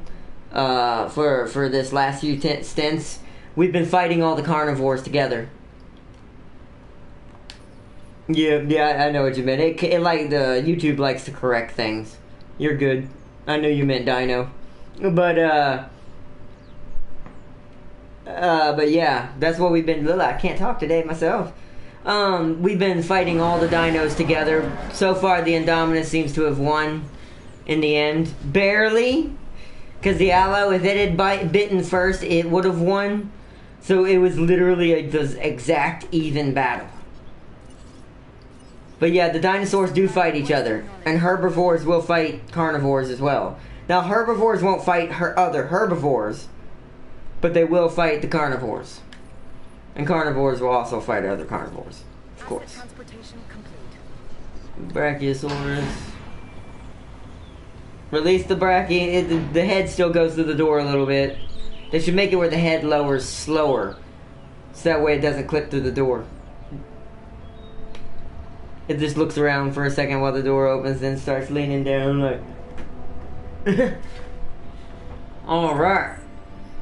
S1: for this last few stints, we've been fighting all the carnivores together. Yeah, I know what you meant. It like the YouTube likes to correct things. You're good. I knew you meant dino, but yeah, that's what we've been. I can't talk today myself. We've been fighting all the dinos together. So far, the Indominus seems to have won in the end, barely, because the Allo, if it had bitten first, it would have won. So it was literally this exact even battle. But yeah, the dinosaurs do fight each other, and herbivores will fight carnivores as well. Now, herbivores won't fight other herbivores, but they will fight the carnivores. And carnivores will also fight other carnivores, of course.
S2: Transportation complete.
S1: Brachiosaurus. Release the brachii. The head still goes through the door a little bit. They should make it where the head lowers slower, so that way it doesn't clip through the door. It just looks around for a second while the door opens, then starts leaning down like... Alright.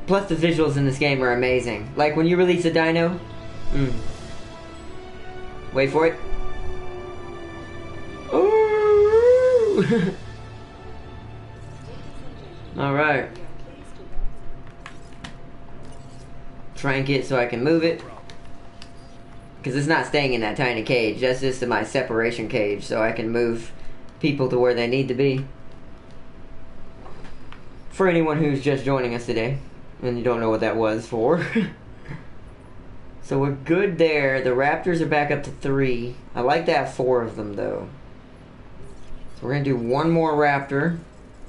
S1: Plus the visuals in this game are amazing. Like when you release a dino... Wait for it. Ooh! Alright. Trank it so I can move it. Because it's not staying in that tiny cage. That's just my separation cage, so I can move people to where they need to be. For anyone who's just joining us today, and you don't know what that was for. So we're good there. The raptors are back up to 3. I like to have 4 of them, though. So we're going to do one more raptor.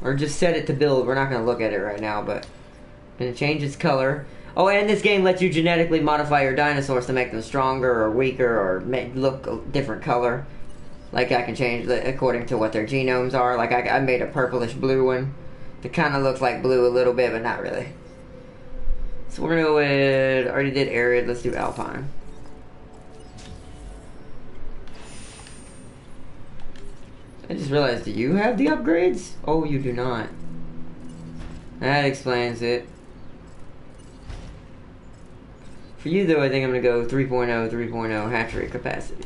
S1: Or just set it to build. We're not going to look at it right now, but I'm going to change its color. Oh, and this game lets you genetically modify your dinosaurs to make them stronger or weaker or look a different color. Like I can change according to what their genomes are. Like I made a purplish blue one. That kind of looks like blue a little bit, but not really. So we're going to go with, already did arid, let's do alpine. I just realized, do you have the upgrades? Oh, you do not. That explains it. For you, though, I think I'm going to go 3.0, 3.0 hatchery capacity.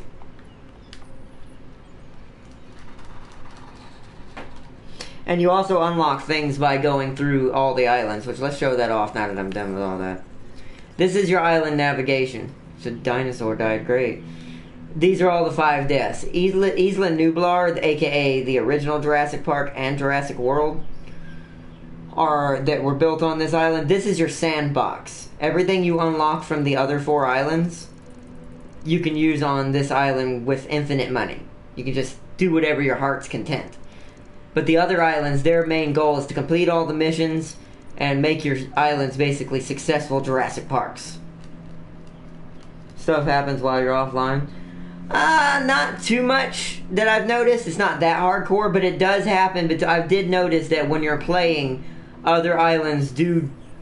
S1: And you also unlock things by going through all the islands, which let's show that off now that I'm done with all that. This is your island navigation. So dinosaur died, great. These are all the 5 deaths. Isla Nublar, aka the original Jurassic Park and Jurassic World, that were built on this island. This is your sandbox. Everything you unlock from the other 4 islands you can use on this island with infinite money. You can just do whatever your heart's content. But the other islands, their main goal is to complete all the missions and make your islands basically successful Jurassic Parks. Stuff happens while you're offline. Not too much that I've noticed. It's not that hardcore, but it does happen. But I did notice that when you're playing, other islands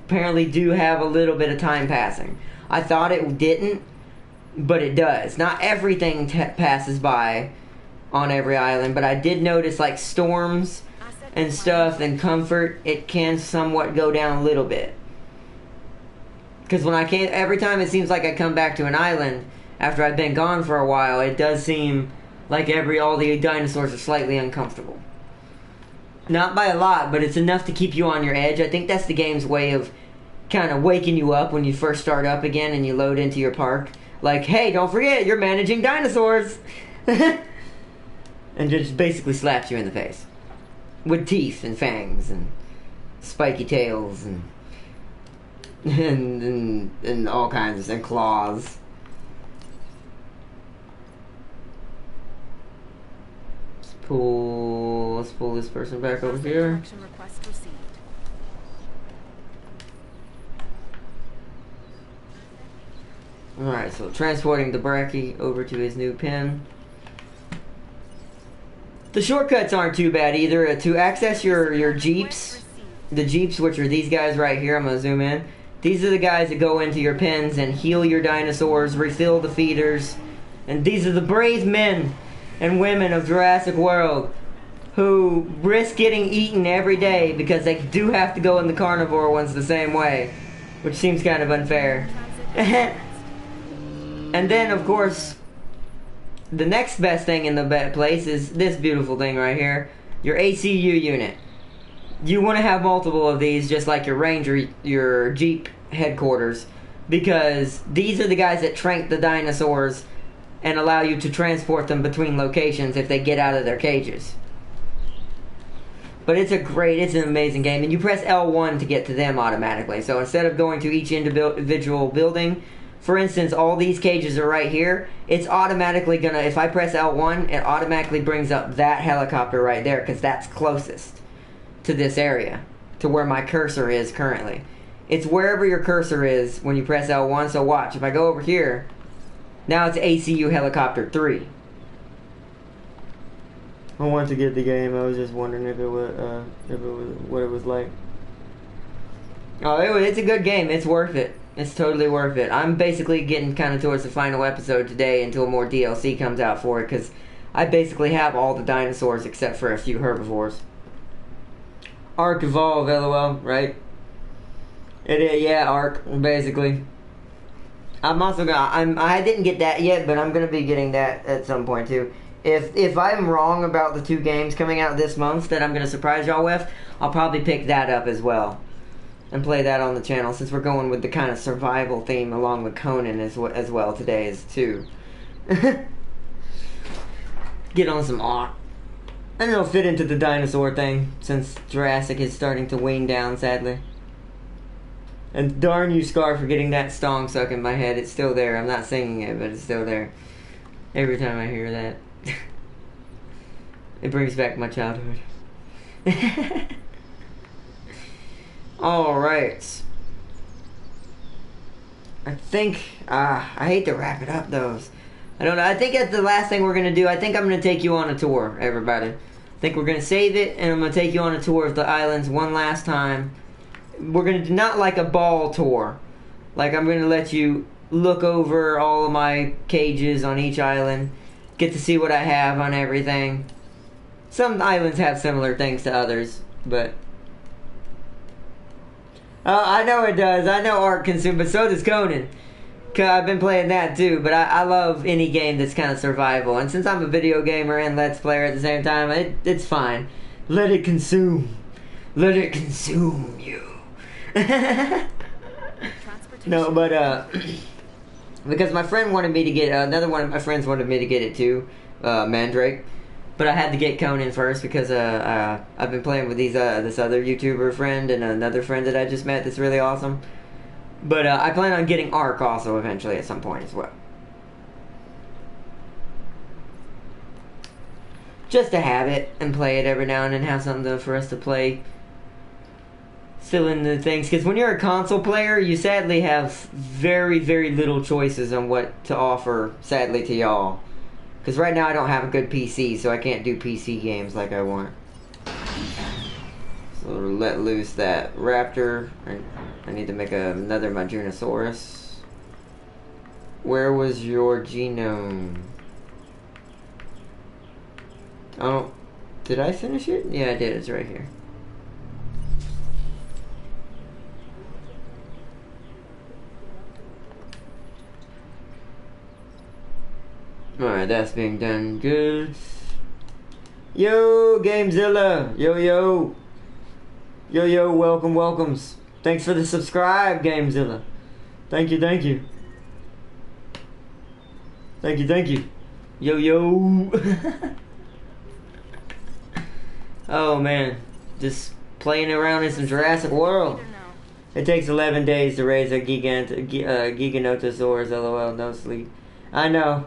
S1: apparently do have a little bit of time passing. I thought it didn't, but it does. Not everything passes by on every island, but I did notice like storms and stuff and comfort, it can somewhat go down a little bit. Because every time it seems like I come back to an island after I've been gone for a while, it does seem like all the dinosaurs are slightly uncomfortable. Not by a lot, but it's enough to keep you on your edge. I think that's the game's way of kind of waking you up when you first start up again and you load into your park. Like, hey, don't forget, you're managing dinosaurs! And just basically slaps you in the face. With teeth and fangs and spiky tails and all kinds and claws. Let's pull this person back over here. Alright, so transporting the Bracky over to his new pen. The shortcuts aren't too bad either. To access your Jeeps, the Jeeps, which are these guys right here, I'm going to zoom in. These are the guys that go into your pens and heal your dinosaurs, refill the feeders. And these are the brave men and women of Jurassic World who risk getting eaten every day because they do have to go in the carnivore ones the same way, which seems kind of unfair. And then, of course, the next best thing in the place is this beautiful thing right here, your ACU unit. You want to have multiple of these, just like your Ranger, your Jeep headquarters, because these are the guys that trank the dinosaurs and allow you to transport them between locations if they get out of their cages. But it's an amazing game, and you press L1 to get to them automatically. So instead of going to each individual building, for instance, all these cages are right here, it's automatically gonna, if I press L1, it automatically brings up that helicopter right there, because that's closest to this area, to where my cursor is currently. It's wherever your cursor is when you press L1, so watch, if I go over here, now it's ACU Helicopter 3. I wanted to get the game, I was just wondering if it was what it was like. Oh, it's a good game, it's worth it. It's totally worth it. I'm basically getting kind of towards the final episode today until more DLC comes out for it, because I basically have all the dinosaurs except for a few herbivores. Arc Evolve, LOL, right? It is, yeah, Arc, basically. I'm also gonna, I didn't get that yet, but I'm gonna be getting that at some point too. If I'm wrong about the 2 games coming out this month that I'm gonna surprise y'all with, I'll probably pick that up as well and play that on the channel, since we're going with the kind of survival theme along with Conan as well today as too. Get on some Arc. And it'll fit into the dinosaur thing, since Jurassic is starting to wane down, sadly. And darn you, Scar, for getting that song stuck in my head. It's still there. I'm not singing it, but it's still there. Every time I hear that. It brings back my childhood. Alright. I think, I hate to wrap it up, though. I don't know. I think that's the last thing we're going to do. I think I'm going to take you on a tour, everybody. I think we're going to save it, and I'm going to take you on a tour of the islands one last time. We're going to do not like a ball tour. Like, I'm going to let you look over all of my cages on each island. Get to see what I have on everything. Some islands have similar things to others, but... I know it does. I know Ark consumed, but so does Conan. I've been playing that too, but I love any game that's kind of survival. And since I'm a video gamer and Let's Player at the same time, it's fine. Let it consume. Let it consume you. No, but, because my friend wanted me to get, another one of my friends wanted me to get it too, Mandrake. But I had to get Conan first because I've been playing with this other YouTuber friend and another friend that I just met that's really awesome. But I plan on getting Ark also eventually at some point as well. just to have it and play it every now and then, have something for us to play. Fill in the things, because when you're a console player, you sadly have very, very little choices on what to offer, sadly, to y'all. Because right now I don't have a good PC, so I can't do PC games like I want. So let loose that raptor. I need to make another Majunatosaurus. Where was your genome? Oh, did I finish it? Yeah, I did. It's right here. Alright, that's being done good. Yo, Gamezilla! Yo, yo! Yo, yo, welcomes. Thanks for the subscribe, Gamezilla. Thank you, thank you. Thank you, thank you. Yo, yo! Oh, man. Just playing around in some Jurassic World. It takes 11 days to raise a Giganotosaurus, lol, no sleep. I know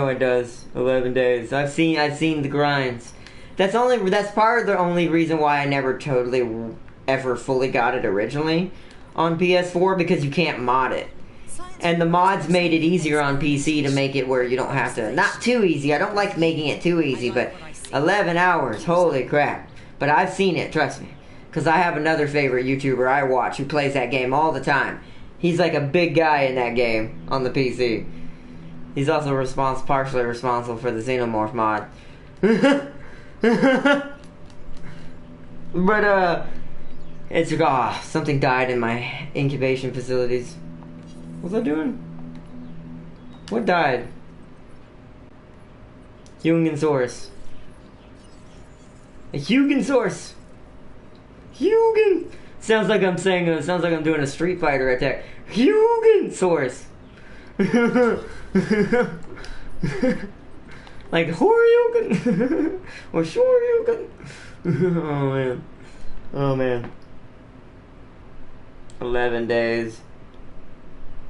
S1: it does. 11 days. I've seen the grinds. That's part of the only reason why I never totally ever fully got it originally on PS4, because you can't mod it. And the mods made it easier on PC to make it where you don't have to, not too easy. I don't like making it too easy, but 11 hours, holy crap. But I've seen it, trust me. Because I have another favorite YouTuber I watch who plays that game all the time. He's like a big guy in that game on the PC. He's also partially responsible for the Xenomorph mod. But, it's, something died in my incubation facilities. What's that doing? What died? Huginsaurus. A Huginsaurus. Hugin! Sounds like I'm doing a Street Fighter attack. Huginsaurus. Like Horyugen or Shoryugen. Oh man. 11 days.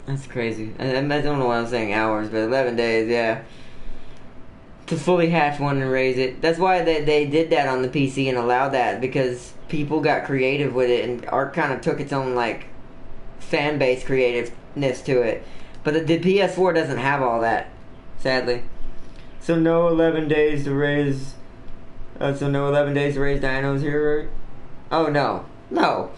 S1: That's crazy. I don't know why I'm saying hours, but 11 days, yeah. To fully hatch one and raise it. That's why they did that on the PC and allowed that, because people got creative with it, and art kind of took its own, like, fan base creativeness to it. But the PS4 doesn't have all that, sadly. So no 11 days to raise... no 11 days to raise dinos here, right? Oh, no. No.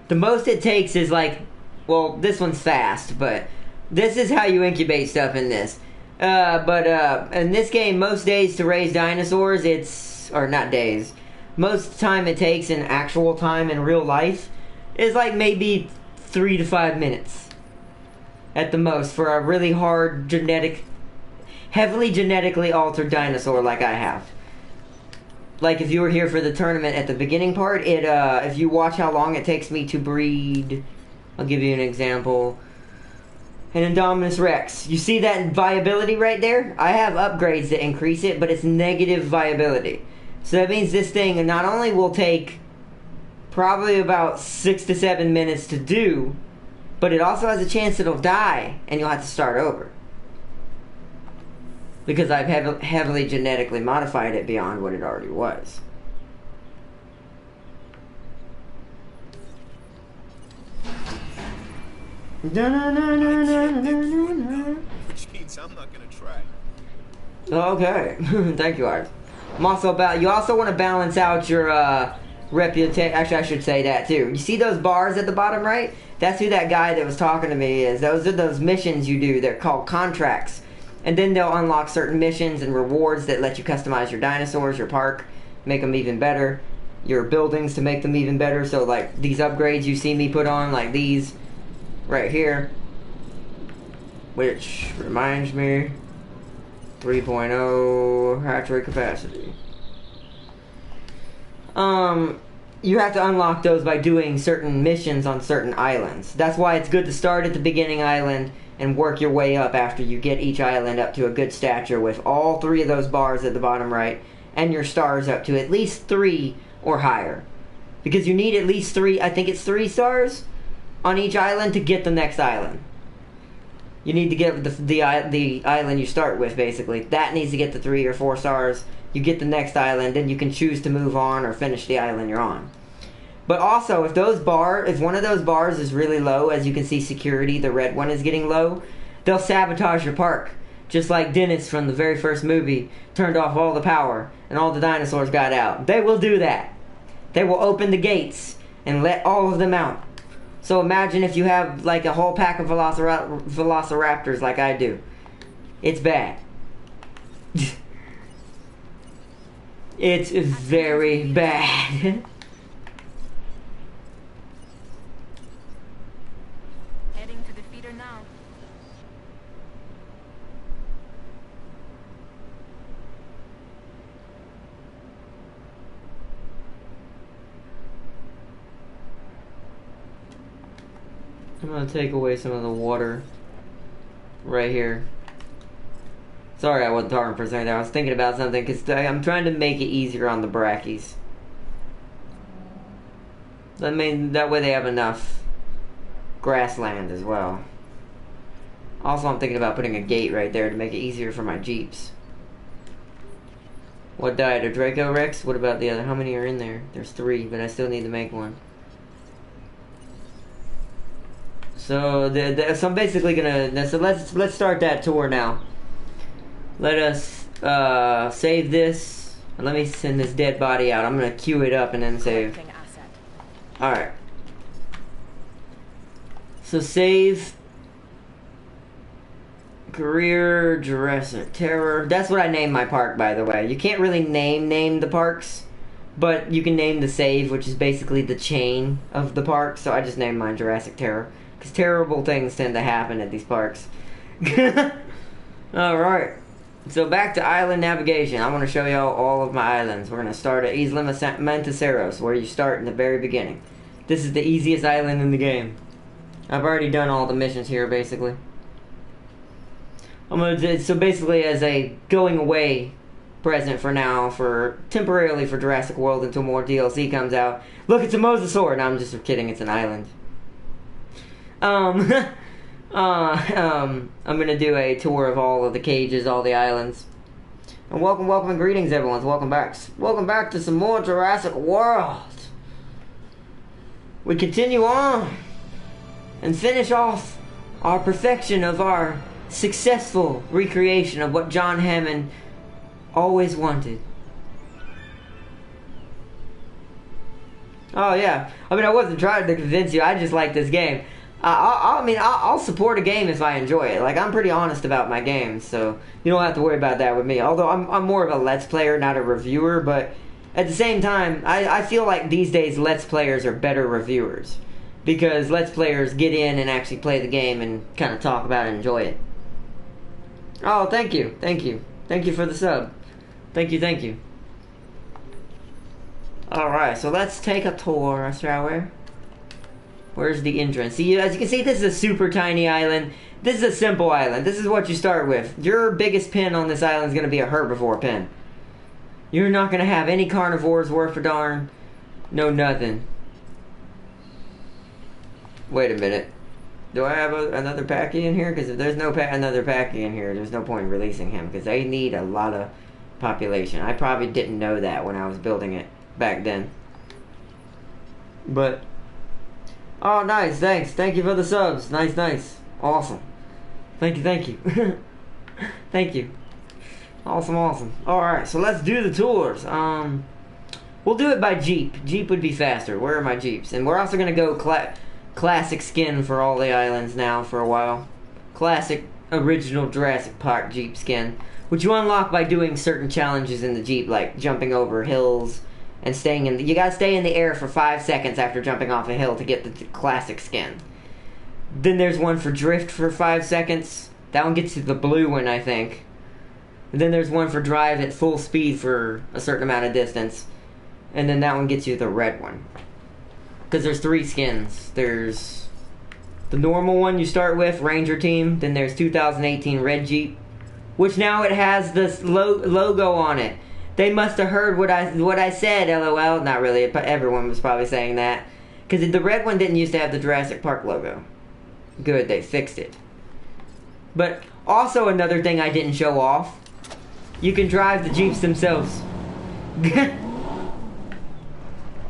S1: The most it takes is, like... Well, this one's fast, but... This is how you incubate stuff in this. In this game, most days to raise dinosaurs, it's... Or, not days. Most time it takes in actual time in real life is, like, maybe 3 to 5 minutes. At the most, for a really hard heavily genetically altered dinosaur like I have. Like, if you were here for the tournament at the beginning part, if you watch how long it takes me to breed... I'll give you an example. An Indominus Rex. You see that viability right there? I have upgrades that increase it, but it's negative viability. So that means this thing not only will take probably about 6 to 7 minutes to do, but it also has a chance it'll die, and you'll have to start over. Because I've heavily genetically modified it beyond what it already was.
S3: Which means I'm not gonna try.
S1: Okay. Thank you, Art. You also want to balance out your reputation. Actually, I should say that too. You see those bars at the bottom right? That's who that guy that was talking to me is. Those are those missions you do. They're called contracts. And then they'll unlock certain missions and rewards that let you customize your dinosaurs, your park, make them even better. Your buildings to make them even better. So like these upgrades you see me put on, like these right here. Which reminds me, 3.0 hatchery capacity. You have to unlock those by doing certain missions on certain islands. That's why it's good to start at the beginning island and work your way up after you get each island up to a good stature with all 3 of those bars at the bottom right and your stars up to at least 3 or higher. Because you need at least 3, I think it's 3 stars on each island to get the next island. You need to get the island you start with, basically. That needs to get the 3 or 4 stars. You get the next island, then you can choose to move on or finish the island you're on. But also, if one of those bars is really low, as you can see, security, the red one is getting low, they'll sabotage your park. Just like Dennis from the very first movie turned off all the power and all the dinosaurs got out. They will do that. They will open the gates and let all of them out. So imagine if you have like a whole pack of velociraptors like I do. It's bad. It's very bad.
S2: Heading to the feeder now.
S1: I'm gonna take away some of the water right here. Sorry I wasn't talking for a second there. I was thinking about something because I'm trying to make it easier on the brackies. I mean, that way they have enough grassland as well. Also, I'm thinking about putting a gate right there to make it easier for my Jeeps. What died? A Draco Rex? What about the other? How many are in there? There's 3, but I still need to make one. So, so I'm basically gonna. So let's start that tour now. Let us save this. Let me send this dead body out. I'm gonna queue it up and then save. All right. So save. Career Jurassic Terror. That's what I named my park, by the way. You can't really name the parks, but you can name the save, which is basically the chain of the park. So I just named mine Jurassic Terror. Because terrible things tend to happen at these parks. Alright. So back to island navigation. I want to show y'all all of my islands. We're going to start at Isla Menticeros, where you start in the very beginning. This is the easiest island in the game. I've already done all the missions here, basically. So basically as a going away present for now, temporarily for Jurassic World until more DLC comes out. Look, it's a mosasaur! No, I'm just kidding, it's an island. I'm gonna do a tour of all of the cages, all the islands. And welcome and greetings, everyone. Welcome back. Welcome back to some more Jurassic World. We continue on and finish off our perfection of our successful recreation of what John Hammond always wanted. Oh yeah, I mean, I wasn't trying to convince you. I just like this game. I'll support a game if I enjoy it. Like, I'm pretty honest about my games, so you don't have to worry about that with me. Although I'm more of a Let's Player, not a reviewer, but at the same time, I feel like these days Let's Players are better reviewers. Because Let's Players get in and actually play the game and kind of talk about it and enjoy it. Oh, thank you. Thank you. Thank you for the sub. Thank you. Alright, so let's take a tour, shall we? Where's the entrance? See, as you can see, this is a super tiny island. This is a simple island. This is what you start with. Your biggest pin on this island is going to be a herbivore pin. You're not going to have any carnivores worth a darn. No nothing. Wait a minute. Do I have another Packy in here? Because if there's no another Packy in here, there's no point in releasing him. Because they need a lot of population. I probably didn't know that when I was building it back then. But... oh, nice, thanks. Thank you for the subs. Nice. Awesome. Thank you. Thank you. Awesome. Alright, so let's do the tours. We'll do it by Jeep. Jeep would be faster. Where are my Jeeps? And we're also going to go classic skin for all the islands now for a while. Classic, original Jurassic Park Jeep skin. Which you unlock by doing certain challenges in the Jeep, like jumping over hills and staying in you gotta stay in the air for 5 seconds after jumping off a hill to get the classic skin. Then there's one for drift for 5 seconds. That one gets you the blue one, I think. And then there's one for drive at full speed for a certain amount of distance. And then that one gets you the red one. Because there's 3 skins. There's the normal one you start with, Ranger Team. Then there's 2018 Red Jeep, which now it has this logo on it. They must have heard what I said, LOL. Not really, everyone was probably saying that. Because the red one didn't used to have the Jurassic Park logo. Good, they fixed it. But also another thing I didn't show off. You can drive the Jeeps themselves.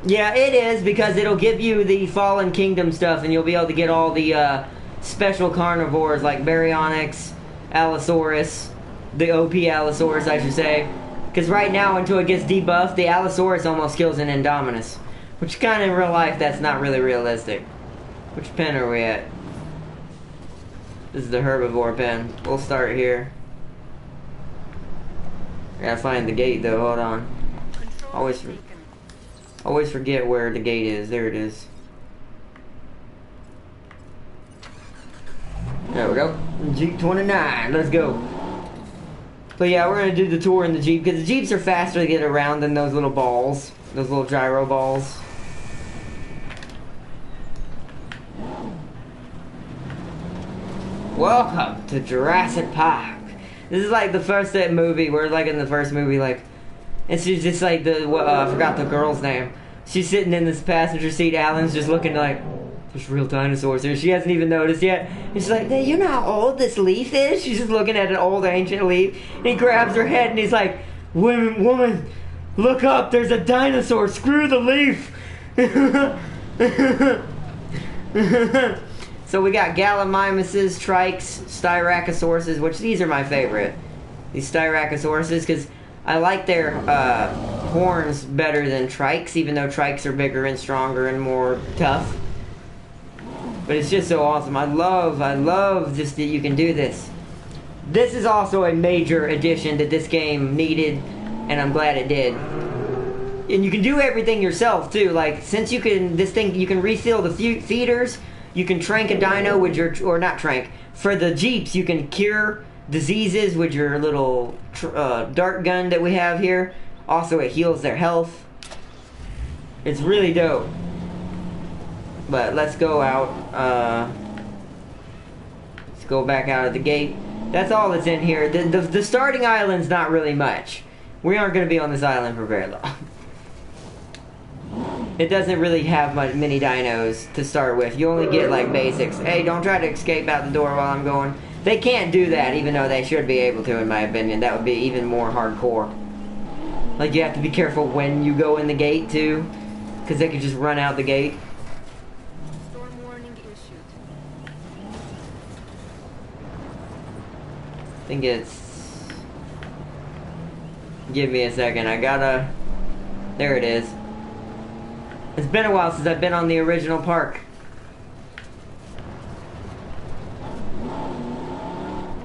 S1: Yeah, it is, because it'll give you the Fallen Kingdom stuff, and you'll be able to get all the special carnivores like Baryonyx, Allosaurus, the OP Allosaurus, I should say. Because right now, until it gets debuffed, the Allosaurus almost kills an Indominus. Which kind of in real life, that's not really realistic. Which pen are we at? This is the herbivore pen. We'll start here. Gotta find the gate though, hold on. Always forget where the gate is. There it is. There we go. Jeep 29, let's go. But yeah, we're gonna do the tour in the Jeep, because the Jeeps are faster to get around than those little balls. Those little gyro balls. Welcome to Jurassic Park. This is like the first movie, where like in the first movie, like, and she's just like I forgot the girl's name. She's sitting in this passenger seat, Alan's just looking like, there's real dinosaurs here. She hasn't even noticed yet. And she's like, hey, you know how old this leaf is? She's just looking at an old ancient leaf. And he grabs her head and he's like, woman, look up, there's a dinosaur, screw the leaf. So we got Gallimimuses, Trikes, Styracosauruses, which these are my favorite. These Styracosauruses, because I like their horns better than Trikes, even though Trikes are bigger and stronger and more tough. But it's just so awesome. I love just that you can do this. This is also a major addition that this game needed, and I'm glad it did. And you can do everything yourself too. Like, since you can, you can refill the feeders. You can trank a dino with your, or not trank. For the Jeeps, you can cure diseases with your little dart gun that we have here. Also, it heals their health. It's really dope. But let's go out. Let's go back out of the gate. That's all that's in here. The starting island's not really much. We aren't going to be on this island for very long. It doesn't really have many dinos to start with. You only get like basics. Hey, don't try to escape out the door while I'm going. They can't do that, even though they should be able to, in my opinion. That would be even more hardcore. Like, you have to be careful when you go in the gate too, because they could just run out the gate.
S2: Storm warning issued.
S1: I think it's... Give me a second. I gotta... There it is. It's been a while since I've been on the original park.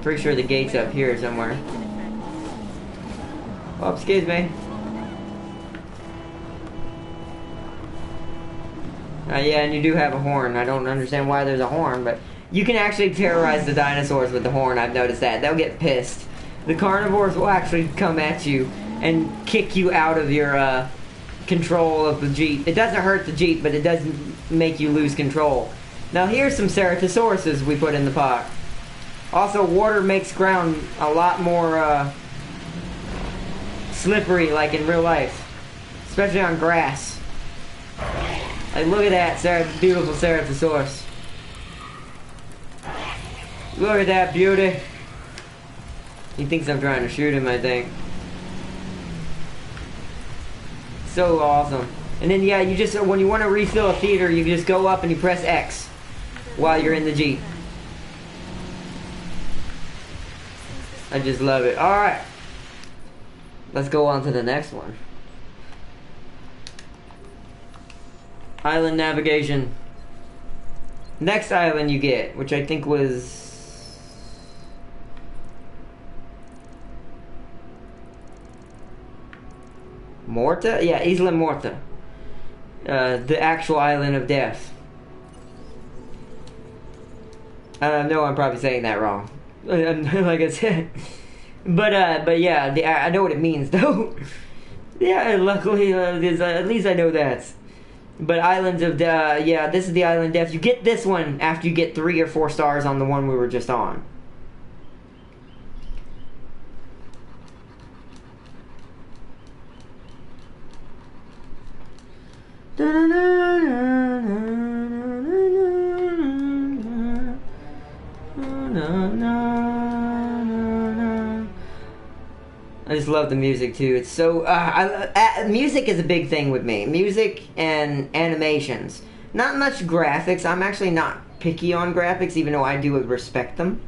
S1: Pretty sure the gate's up here somewhere. Oh, excuse me. Yeah, and you do have a horn. I don't understand why there's a horn, but you can actually terrorize the dinosaurs with the horn. I've noticed that. They'll get pissed. The carnivores will actually come at you and kick you out of your control of the Jeep. It doesn't hurt the Jeep, but it doesn't make you lose control. Now here's some Ceratosauruses we put in the pot. Also, water makes ground a lot more slippery, like in real life, especially on grass. Like, look at that beautiful Ceratosaurus. Look at that beauty. He thinks I'm trying to shoot him, I think. So awesome. And then, yeah, you just, when you want to refill a feeder, you just go up and you press X while you're in the Jeep. I just love it. Alright. Let's go on to the next one. Island navigation. Next island you get, which I think was... Morta? Yeah, Isla Morta. The actual island of death. No, I'm probably saying that wrong. Like I said. But yeah, I know what it means though. Yeah, luckily, at least I know that. But Islands of yeah, this is the Island of Death. You get this one after you get 3 or 4 stars on the one we were just on. I just love the music too. It's so music is a big thing with me. Music and animations. Not much graphics. I'm actually not picky on graphics, even though I do respect them.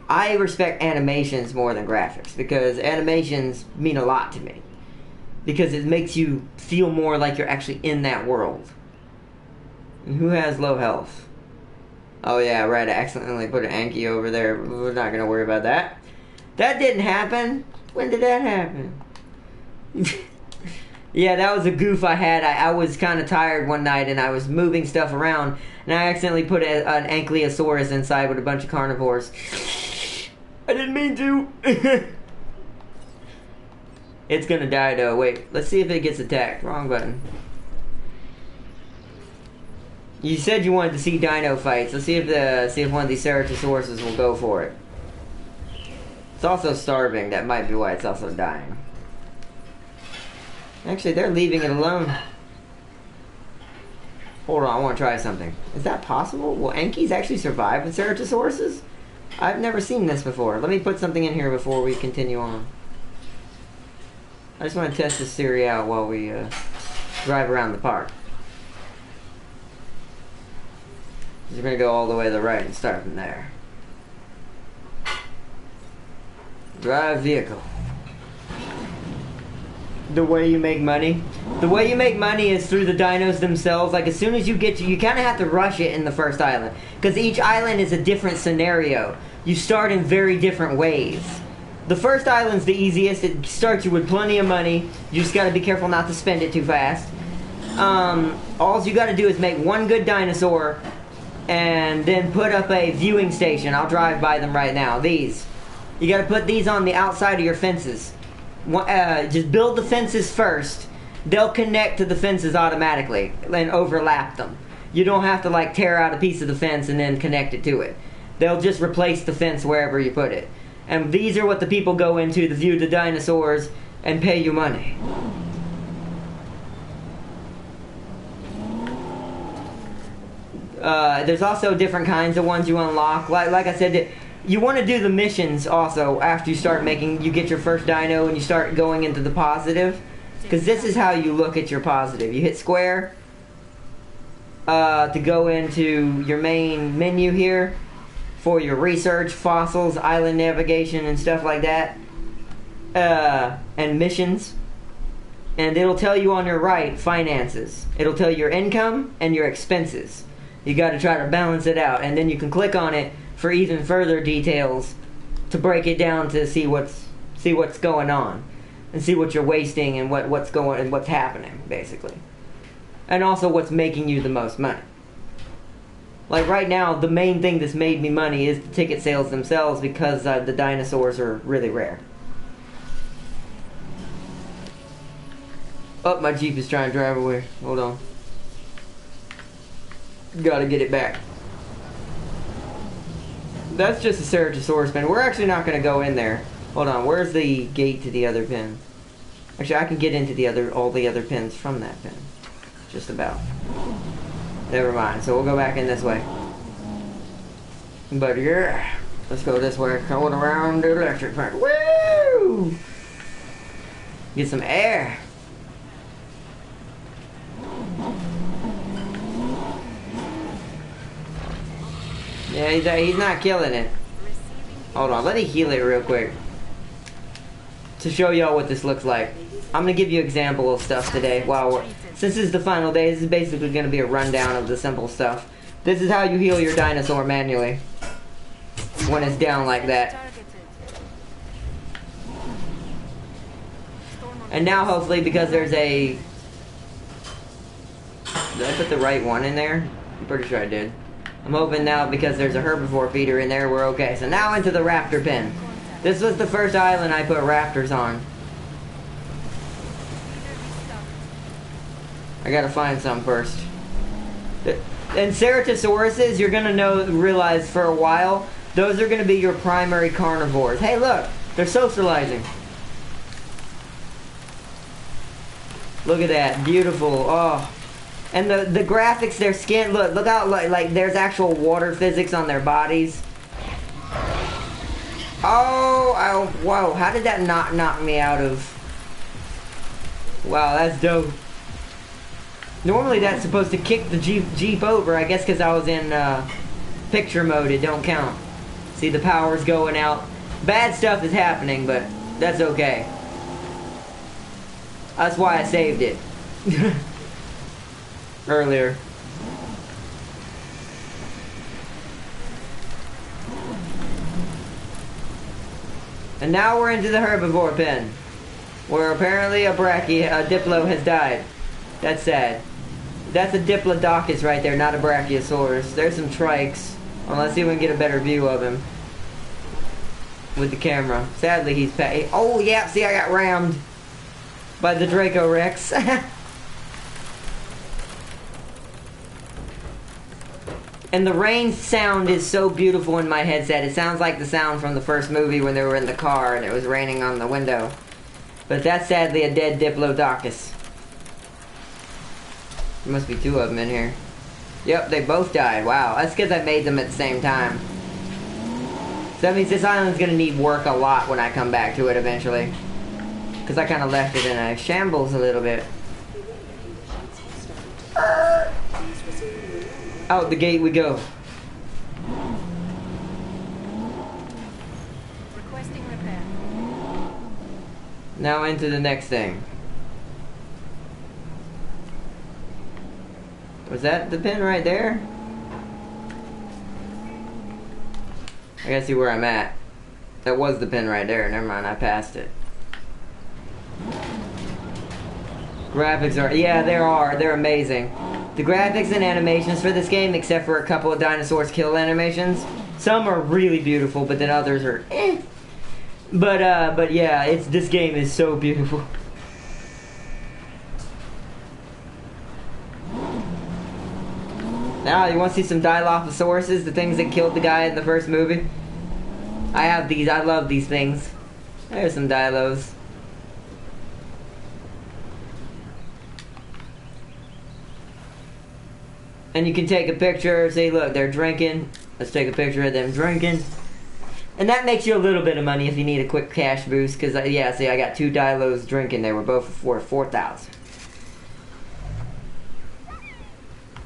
S1: I respect animations more than graphics because animations mean a lot to me. Because it makes you feel more like you're actually in that world. And who has low health? Oh yeah, right, I accidentally put an Anki over there. We're not gonna worry about that. That didn't happen. When did that happen? Yeah, that was a goof I had. I was kind of tired one night and I was moving stuff around and I accidentally put an Ankylosaurus inside with a bunch of carnivores. I didn't mean to. It's gonna die though. Wait, let's see if it gets attacked. Wrong button. You said you wanted to see dino fights. Let's see if one of these Ceratosauruses will go for it. It's also starving. That might be why it's also dying. Actually, they're leaving it alone. Hold on, I want to try something. Is that possible? Will Ankies actually survive with Ceratosauruses? I've never seen this before. Let me put something in here before we continue on. I just want to test this theory out while we drive around the park. We're going to go all the way to the right and start from there. Drive vehicle. The way you make money? The way you make money is through the dinos themselves. Like as soon as you get to, you kind of have to rush it in the first island. Because each island is a different scenario. You start in very different ways. The first island's the easiest. It starts you with plenty of money. You just gotta be careful not to spend it too fast. All you gotta do is make one good dinosaur and then put up a viewing station. I'll drive by them right now. These. You gotta put these on the outside of your fences. Just build the fences first. They'll connect to the fences automatically and overlap them. You don't have to like tear out a piece of the fence and then connect it to it. They'll just replace the fence wherever you put it. And these are what the people go into to view the dinosaurs and pay you money. There's also different kinds of ones you unlock. Like I said, you want to do the missions also after you start making, you get your first dino and you start going into the positive. Because this is how you look at your positive. You hit square to go into your main menu here for your research, fossils, island navigation, and stuff like that. And missions. And it'll tell you on your right, finances. It'll tell you your income and your expenses. You got to try to balance it out. And then you can click on it for even further details to break it down to see what's going on. And see what you're wasting and what's happening, basically. And also what's making you the most money. Like right now, the main thing that's made me money is the ticket sales themselves because the dinosaurs are really rare. Oh, my Jeep is trying to drive away. Hold on. Gotta get it back. That's just a Ceratosaurus pen. We're actually not gonna go in there. Hold on, where's the gate to the other pen? Actually, I can get into all the other pins from that pen. Just about. Never mind, so we'll go back in this way. But yeah, let's go this way, going around the electric plant. Woo! Get some air. Yeah, he's not killing it. Hold on, let me heal it real quick. To show y'all what this looks like. I'm going to give you an example of stuff today. Since this is the final day, this is basically going to be a rundown of the simple stuff. This is how you heal your dinosaur manually. When it's down like that. And now hopefully because there's a... Did I put the right one in there? I'm pretty sure I did. I'm hoping now because there's a herbivore feeder in there, we're okay. So now into the raptor pen. This was the first island I put raptors on. I gotta find some first. And Ceratosauruses, you're gonna realize for a while, those are gonna be your primary carnivores. Hey look, they're socializing. Look at that, beautiful, oh. And the graphics, their skin, look how, like there's actual water physics on their bodies. Oh, whoa, how did that not knock me out of... Wow, that's dope. Normally that's supposed to kick the Jeep over, I guess because I was in picture mode, it don't count. See, the power's going out. Bad stuff is happening, but that's okay. That's why I saved it. Earlier. And now we're into the herbivore pen, where apparently a Diplo has died. That's sad. That's a Diplodocus right there, not a Brachiosaurus. There's some trikes. Well, let's see if we can get a better view of him with the camera. Sadly, he's oh yeah, see, I got rammed by the Draco Rex. And the rain sound is so beautiful in my headset. It sounds like the sound from the first movie when they were in the car and it was raining on the window. But that's sadly a dead Diplodocus. There must be two of them in here. Yep, they both died. Wow, that's because I made them at the same time. So that means this island's gonna need work a lot when I come back to it eventually. Because I kind of left it in a shambles a little bit. Out the gate we go.
S2: Requesting repair.
S1: Now into the next thing. Was that the pin right there? I gotta see where I'm at. That was the pin right there. Never mind, I passed it. Graphics are, yeah, they're amazing. The graphics and animations for this game, except for a couple of dinosaurs kill animations, some are really beautiful, but then others are eh. But yeah, this game is so beautiful. Now, you want to see some Dilophosauruses, the things that killed the guy in the first movie? I have these, I love these things. There's some Dilos. And you can take a picture, say, look, they're drinking. Let's take a picture of them drinking. And that makes you a little bit of money if you need a quick cash boost. Because, yeah, see, I got two Dilos drinking. They were both worth 4,000.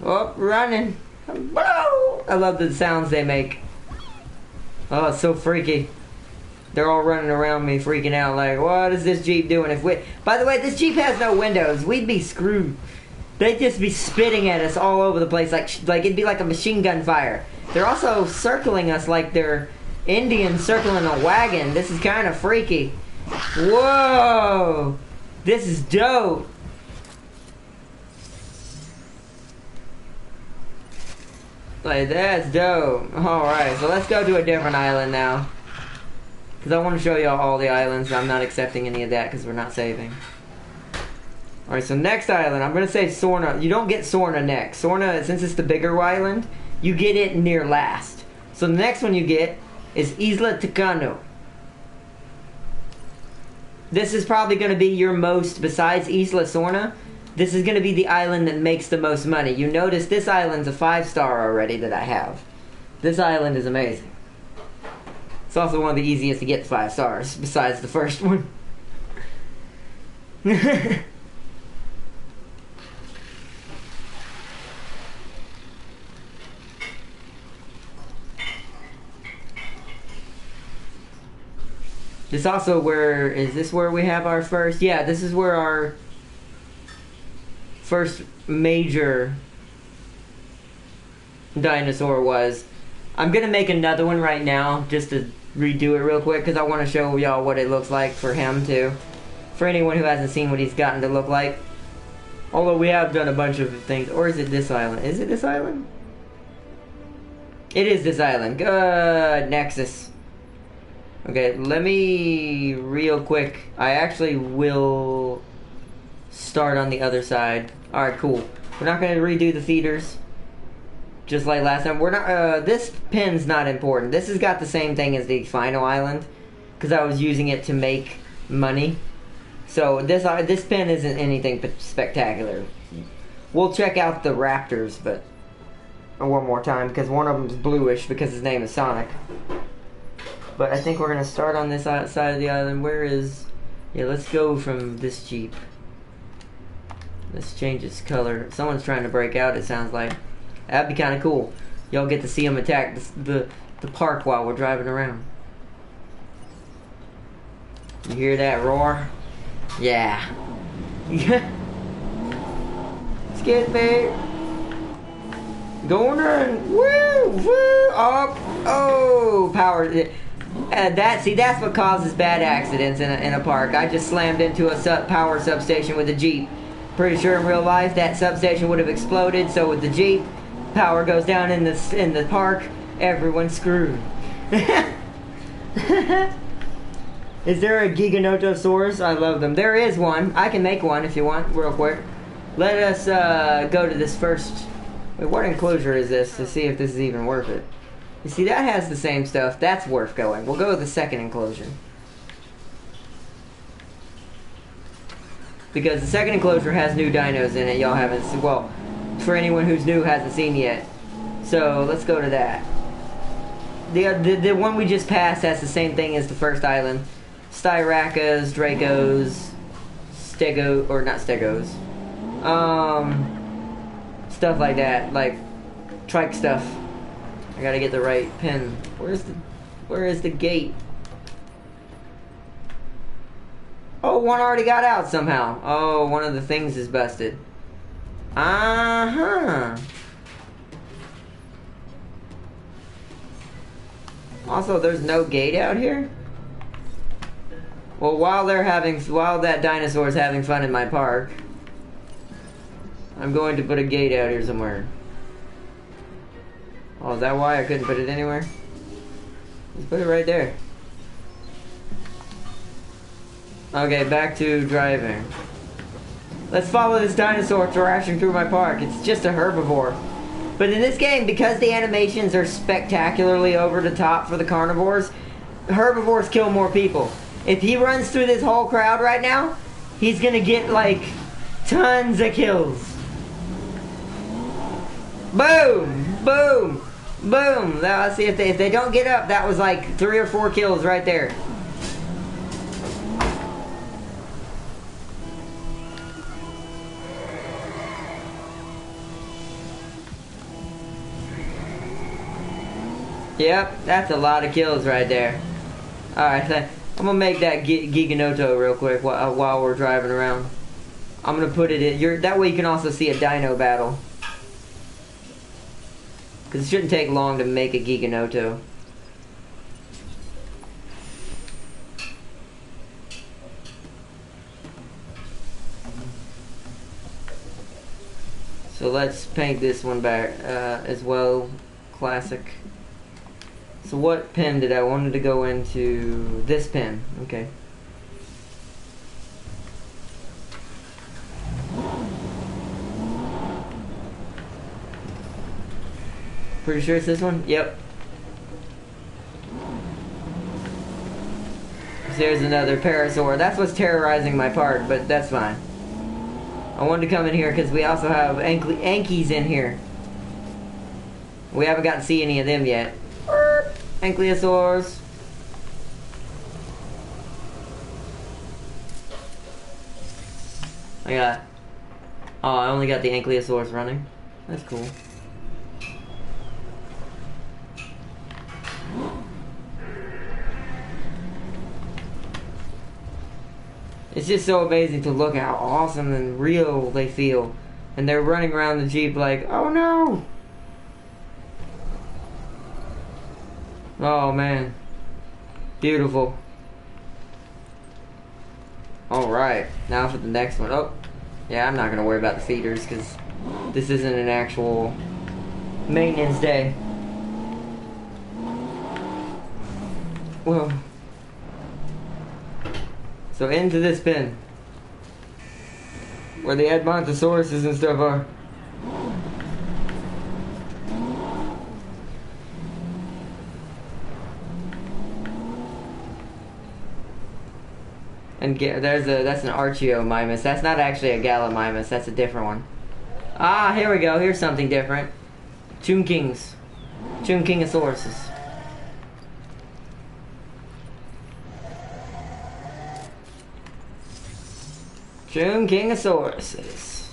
S1: Oh, running. I love the sounds they make. Oh, it's so freaky. They're all running around me, freaking out like, what is this Jeep doing? By the way, this Jeep has no windows. We'd be screwed. They'd just be spitting at us all over the place, like it'd be like a machine gun fire. They're also circling us like they're Indians circling a wagon. This is kind of freaky. Whoa! This is dope. Like, that's dope. Alright, so let's go to a different island now. Because I want to show y'all all the islands. I'm not accepting any of that because we're not saving. Alright, so next island, I'm going to say Sorna. You don't get Sorna next. Sorna, since it's the bigger island, you get it near last. So the next one you get is Isla Tucano. This is probably going to be your most, besides Isla Sorna, this is going to be the island that makes the most money. You notice this island's a 5-star already that I have. This island is amazing. It's also one of the easiest to get 5 stars, besides the first one. This also where, is this where we have our first? Yeah, this is where our first major dinosaur was. I'm gonna make another one right now just to redo it real quick because I want to show y'all what it looks like for him too. For anyone who hasn't seen what he's gotten to look like. Although we have done a bunch of things. Or is it this island? Is it this island? It is this island. Good. Nexus. Okay, let me real quick. I actually will start on the other side. Alright, cool. We're not going to redo the feeders. Just like last time. We're not, this pin's not important. This has got the same thing as the final island. Because I was using it to make money. So this pin isn't anything spectacular. We'll check out the raptors, but one more time. Because one of them is bluish because his name is Sonic. But I think we're gonna start on this side of the island. Where is... Yeah, let's go from this Jeep. Let's change its color. Someone's trying to break out, it sounds like. That'd be kind of cool. Y'all get to see them attack the park while we're driving around. You hear that roar? Yeah. Skid bait. Going in. Woo! Woo! Up! Oh! Power. That's what causes bad accidents in a park. I just slammed into a power substation with a Jeep. Pretty sure in real life that substation would have exploded. So with the Jeep, power goes down in the park. Everyone's screwed. Is there a Giganotosaurus? I love them. There is one. I can make one if you want, real quick. Let us go to this first. Wait, what enclosure is this to see if this is even worth it? You see, that has the same stuff. That's worth going. We'll go with the second enclosure. Because the second enclosure has new dinos in it. Y'all haven't seen. Well, for anyone who's new hasn't seen yet. So let's go to that. The one we just passed has the same thing as the first island. Styracas, Dracos, Stego, or not Stegos. Stuff like that, like trike stuff. I gotta get the right pin. Where is the gate? Oh, one already got out somehow. Oh, one of the things is busted. Uh-huh. Also, there's no gate out here? Well, while that dinosaur's having fun in my park, I'm going to put a gate out here somewhere. Oh, is that why I couldn't put it anywhere? Let's put it right there. Okay, back to driving. Let's follow this dinosaur thrashing through my park. It's just a herbivore. But in this game, because the animations are spectacularly over the top for the carnivores, herbivores kill more people. If he runs through this whole crowd right now, he's gonna get like tons of kills. Boom! Boom! Boom! Now, let's see if they don't get up. That was like 3 or 4 kills right there. Yep, that's a lot of kills right there. Alright, I'm gonna make that Giganoto real quick while we're driving around. I'm gonna put it in. That way you can also see a dino battle. Because it shouldn't take long to make a Giganoto. So let's paint this one back as well. Classic. So what pen did I wanted to go into? This pen. Okay. Pretty sure it's this one? Yep. There's another parasaur. That's what's terrorizing my park, but that's fine. I wanted to come in here because we also have Ankies in here. We haven't gotten to see any of them yet. Ankylosaurs. I only got the Ankylosaurus running. That's cool. It's just so amazing to look how awesome and real they feel. And they're running around the Jeep like, oh no! Oh man. Beautiful. Alright, now for the next one. Oh, yeah, I'm not going to worry about the feeders because this isn't an actual maintenance day. Whoa. So into this pen. Where the Edmontosauruses and stuff are. And that's an Archaeomimus. That's not actually a Gallimimus. That's a different one. Ah, here we go. Here's something different. Chunkingasauruses. June Kingosaurus.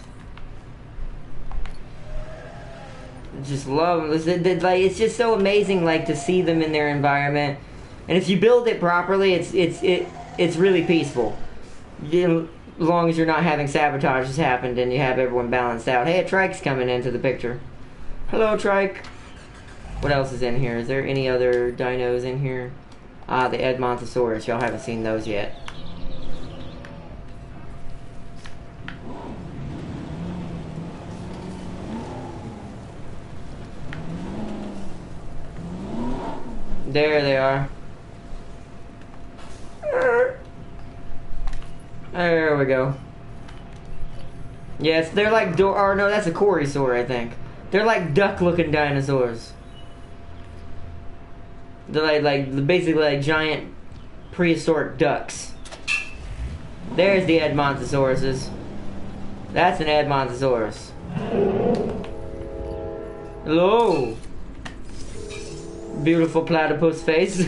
S1: Just love them. Like, it's just so amazing, like, to see them in their environment. And if you build it properly, it's really peaceful. As long as you're not having sabotages happen and you have everyone balanced out. Hey, a trike's coming into the picture. Hello, trike. What else is in here? Is there any other dinos in here? Ah, the Edmontosaurus. Y'all haven't seen those yet. There they are. There we go. Yes, they're like or no, that's a Corysaur, I think. They're like duck-looking dinosaurs. They're like basically like giant prehistoric ducks. There's the Edmontosauruses. That's an Edmontosaurus. Hello. Beautiful platypus face.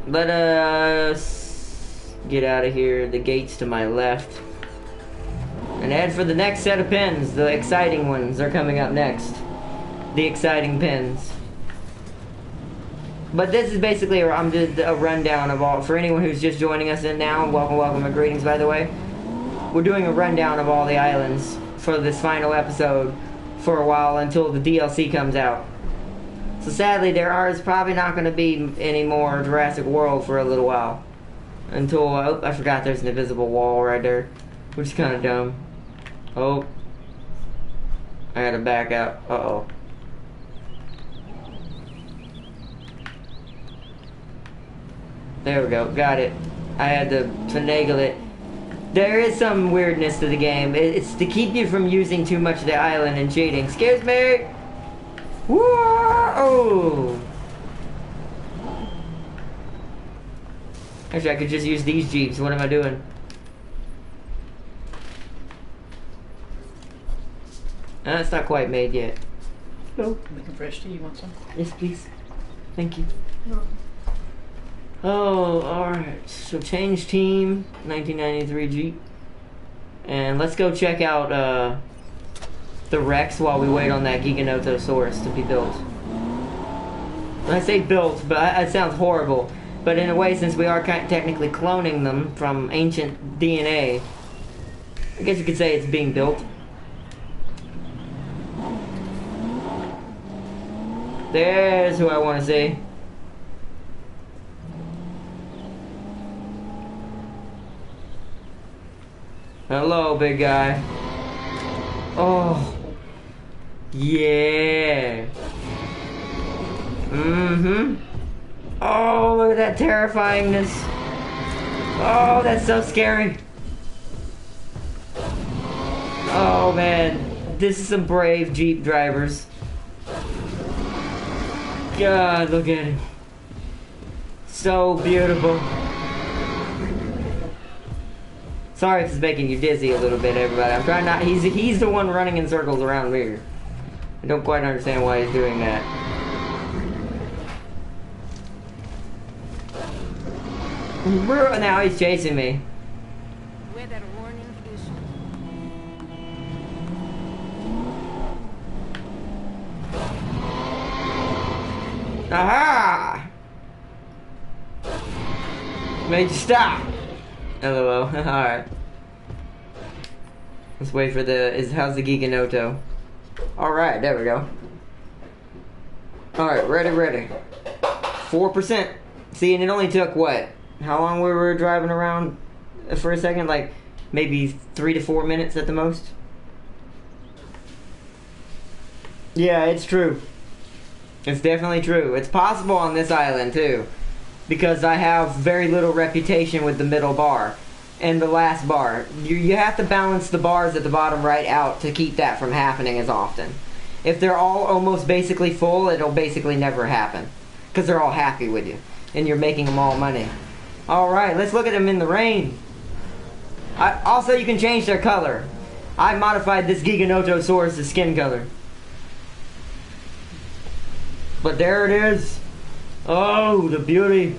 S1: Let us get out of here. The gate's to my left. And head for the next set of pins. The exciting ones are coming up next. The exciting pins. But this is basically I'm just a rundown of all, for anyone who's just joining us in now, welcome and greetings, by the way. We're doing a rundown of all the islands for this final episode for a while until the DLC comes out. So sadly, there is probably not going to be any more Jurassic World for a little while. Until, oh, I forgot there's an invisible wall right there, which is kind of dumb. Oh. I had to back out. Uh-oh. There we go. Got it. I had to finagle it. There is some weirdness to the game. It's to keep you from using too much of the island and cheating. Excuse me! Whoa! Actually, I could just use these Jeeps. What am I doing? It's not quite made yet.
S4: No. Making fresh tea. You want some?
S1: Yes, please. Thank you. Oh, alright. So change team, 1993 Jeep. And let's go check out the Rex while we wait on that Giganotosaurus to be built. When I say built, but it sounds horrible. But in a way, since we are technically cloning them from ancient DNA, I guess you could say it's being built. There's who I want to see. Hello, big guy. Oh. Yeah. Mm-hmm. Oh, look at that terrifyingness. Oh, that's so scary. Oh, man. This is some brave Jeep drivers. God, look at him. So beautiful. Sorry if it's making you dizzy a little bit, everybody. I'm trying not... He's the one running in circles around me. I don't quite understand why he's doing that. Now he's chasing me.
S2: Weather warning issued.
S1: Aha! Made you stop. LOL. Alright. Let's wait for how's the Giganoto? Alright, there we go. Alright, ready. 4%. See, and it only took what? How long we were driving around for a second? Like, maybe 3 to 4 minutes at the most? Yeah, it's true. It's definitely true. It's possible on this island, too. Because I have very little reputation with the middle bar and the last bar. You have to balance the bars at the bottom right out to keep that from happening as often. If they're all almost basically full, it'll basically never happen. Because they're all happy with you. And you're making them all money. Alright, let's look at them in the rain. Also, you can change their color. I modified this Giganotosaurus' skin color. But there it is. Oh, the beauty.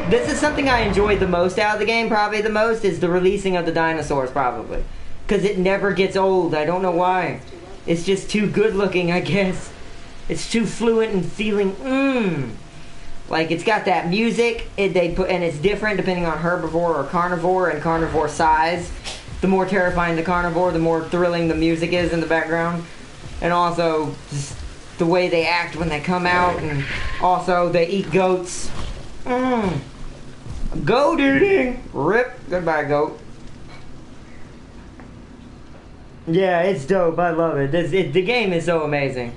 S1: This is something I enjoyed the most out of the game, probably the most, is the releasing of the dinosaurs, probably. Because it never gets old. I don't know why. It's just too good looking, I guess. It's too fluent and feeling, Like, it's got that music, and it's different depending on herbivore or carnivore, and carnivore size. The more terrifying the carnivore, the more thrilling the music is in the background. And also, just the way they act when they come out, and also they eat goats. Goat eating! Rip. Goodbye, goat. Yeah, it's dope. I love it. The game is so amazing.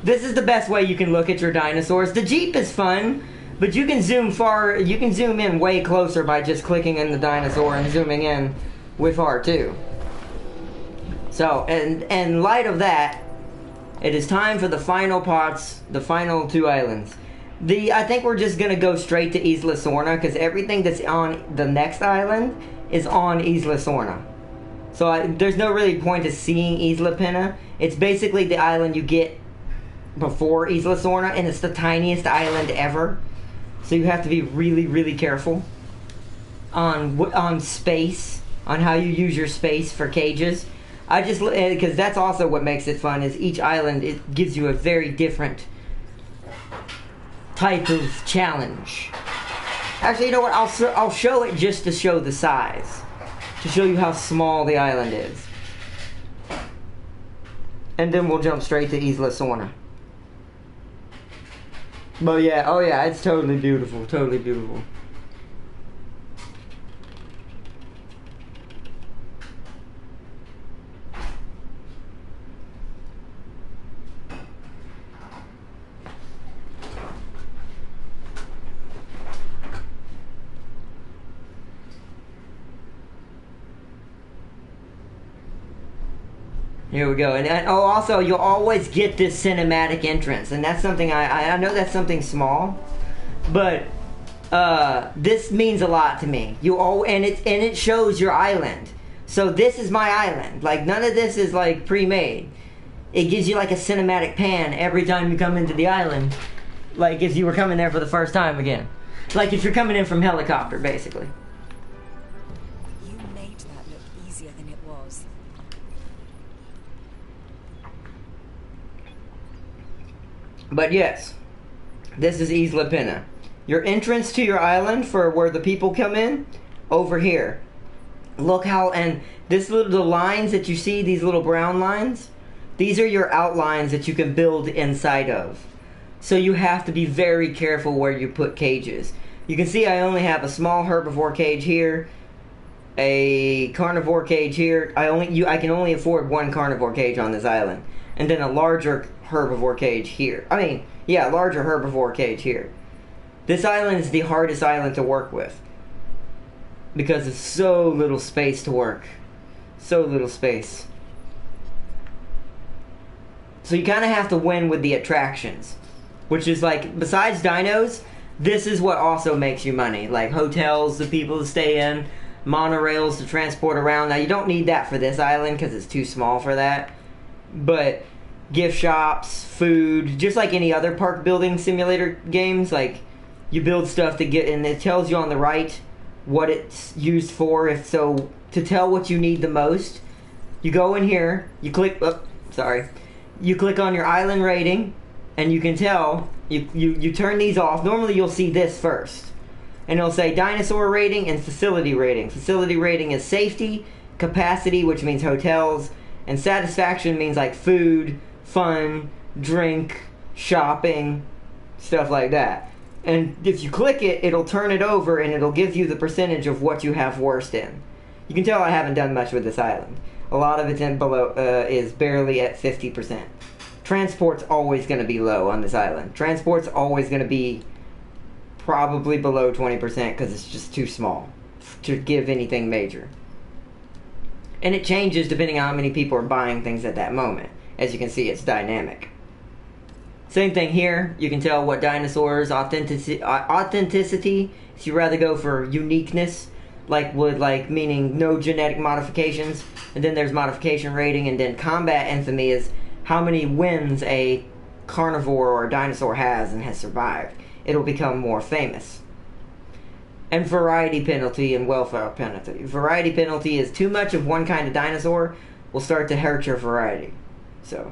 S1: This is the best way you can look at your dinosaurs. The Jeep is fun, but you can zoom in way closer by just clicking in the dinosaur and zooming in with R2. So, and in light of that, it is time for the final parts, the final 2 islands. I think we're just gonna go straight to Isla Sorna, because everything that's on the next island is on Isla Sorna. So there's no really point to seeing Isla Pena. It's basically the island you get before Isla Sorna, and it's the tiniest island ever. So you have to be really, really careful on space, on how you use your space for cages. Because that's also what makes it fun, is each island, it gives you a very different type of challenge. Actually, you know what? I'll show it just to show the size, to show you how small the island is, and then we'll jump straight to Isla Sorna. But yeah, oh yeah, it's totally beautiful, totally beautiful. Here we go. And also, you'll always get this cinematic entrance, and that's something I know that's something small, but this means a lot to me. And it shows your island. So this is my island. Like, none of this is like pre-made. It gives you like a cinematic pan every time you come into the island, like if you were coming there for the first time again. Like if you're coming in from helicopter, basically.
S5: You made that look easier than it was.
S1: But yes, this is Isla Pena. Your entrance to your island for where the people come in, over here. Look how, and the lines that you see, these little brown lines, these are your outlines that you can build inside of. So you have to be very careful where you put cages. You can see I only have a small herbivore cage here, a carnivore cage here. I can only afford 1 carnivore cage on this island, and then a larger herbivore cage here. Larger herbivore cage here. This island is the hardest island to work with, because it's so little space to work. So little space. So you kind of have to win with the attractions, which is like, besides dinos, this is what also makes you money. Like hotels, the people to stay in, monorails to transport around. Now you don't need that for this island because it's too small for that. But gift shops, food, just like any other park building simulator games, like you build stuff to get, and it tells you on the right what it's used for. To tell what you need the most, you go in here, you click, you click on your island rating, and you can tell, you turn these off. Normally you'll see this first, and it'll say dinosaur rating and facility rating. Facility rating is safety, capacity, which means hotels, and satisfaction means like food, fun, drink, shopping, stuff like that. And if you click it, it'll turn it over and it'll give you the percentage of what you have worst in. You can tell I haven't done much with this island. A lot of it's is barely at 50%. Transport's always going to be low on this island. Transport's always going to be probably below 20% because it's just too small to give anything major. And it changes depending on how many people are buying things at that moment. As you can see, it's dynamic. Same thing here. You can tell what dinosaurs, authenticity, if you rather go for uniqueness, meaning no genetic modifications, and then there's modification rating, and then combat infamy is how many wins a carnivore or a dinosaur has and has survived. It'll become more famous. and variety penalty and welfare penalty. Variety penalty is too much of one kind of dinosaur will start to hurt your variety. So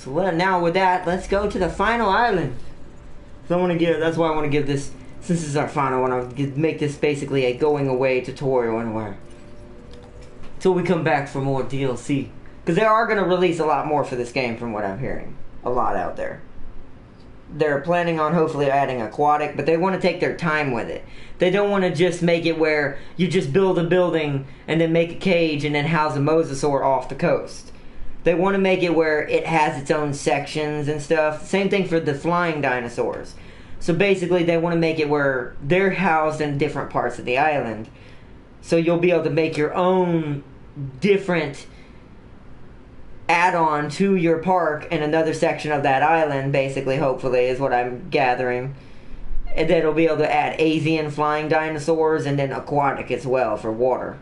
S1: now with that, let's go to the final island. So that's why I want to give this, since this is our final one, I'll make this basically a going away tutorial anywhere. Till we come back for more DLC. Because they are going to release a lot more for this game from what I'm hearing. A lot out there. They're planning on hopefully adding aquatic, but they want to take their time with it. They don't want to just make it where you just build a building and then make a cage and then house a mosasaur off the coast. They want to make it where it has its own sections and stuff. Same thing for the flying dinosaurs. So basically they want to make it where they're housed in different parts of the island. So you'll be able to make your own different add-on to your park in another section of that island, basically, hopefully, is what I'm gathering. And then it'll be able to add avian flying dinosaurs and then aquatic as well for water.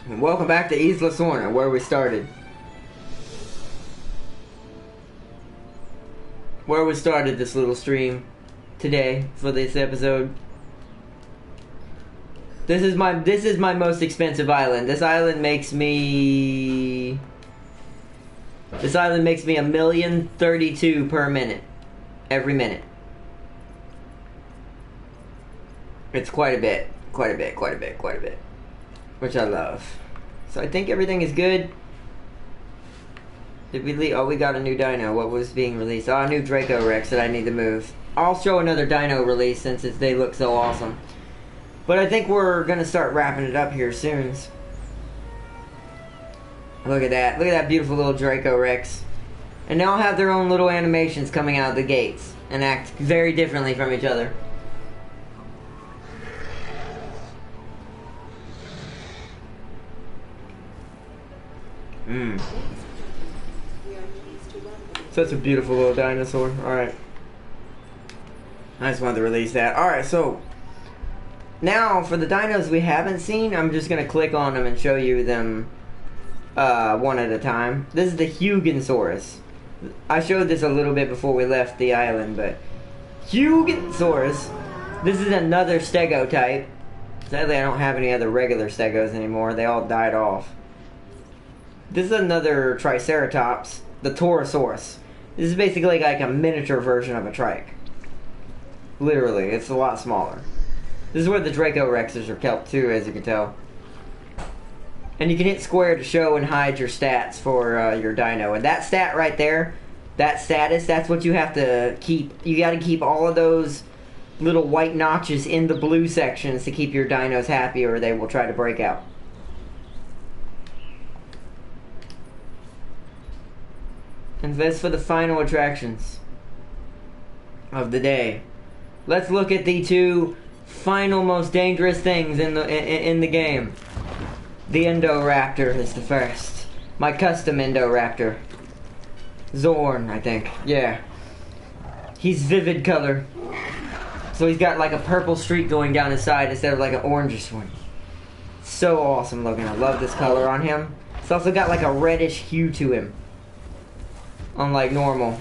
S1: And welcome back to Isla Sorna, where we started. Where we started this little stream today for this episode. This is my most expensive island. This island makes me $1,032,000 per minute. Every minute. It's quite a bit. Which I love. So I think everything is good. Did we leave? Oh, we got a new dino. What was being released? Oh, a new Draco Rex that I need to move. I'll show another dino release since they look so awesome. But I think we're going to start wrapping it up here soon. Look at that. Look at that beautiful little Draco Rex. And they all have their own little animations coming out of the gates. And act very differently from each other. Such a beautiful little dinosaur. Alright. I just wanted to release that. Alright, so now for the dinos we haven't seen, I'm just going to click on them and show you them one at a time. This is the Hugonsaurus. I showed this a little bit before we left the island, but Hugonsaurus. This is another stego type. Sadly, I don't have any other regular stegos anymore. They all died off. This is another Triceratops, the Torosaurus. This is basically like a miniature version of a trike. Literally, it's a lot smaller. This is where the Draco Rexes are kept too, as you can tell. And you can hit square to show and hide your stats for your dino. And that stat right there, that status, that's what you have to keep. You got to keep all of those little white notches in the blue sections to keep your dinos happy, or they will try to break out. And that's for the final attractions of the day. Let's look at the two final most dangerous things in the game. The Indoraptor is the first. My custom Indoraptor. Zorn, I think. Yeah. He's vivid color. So he's got like a purple streak going down his side instead of like an orangish one. So awesome looking. I love this color on him. It's also got like a reddish hue to him. Unlike normal.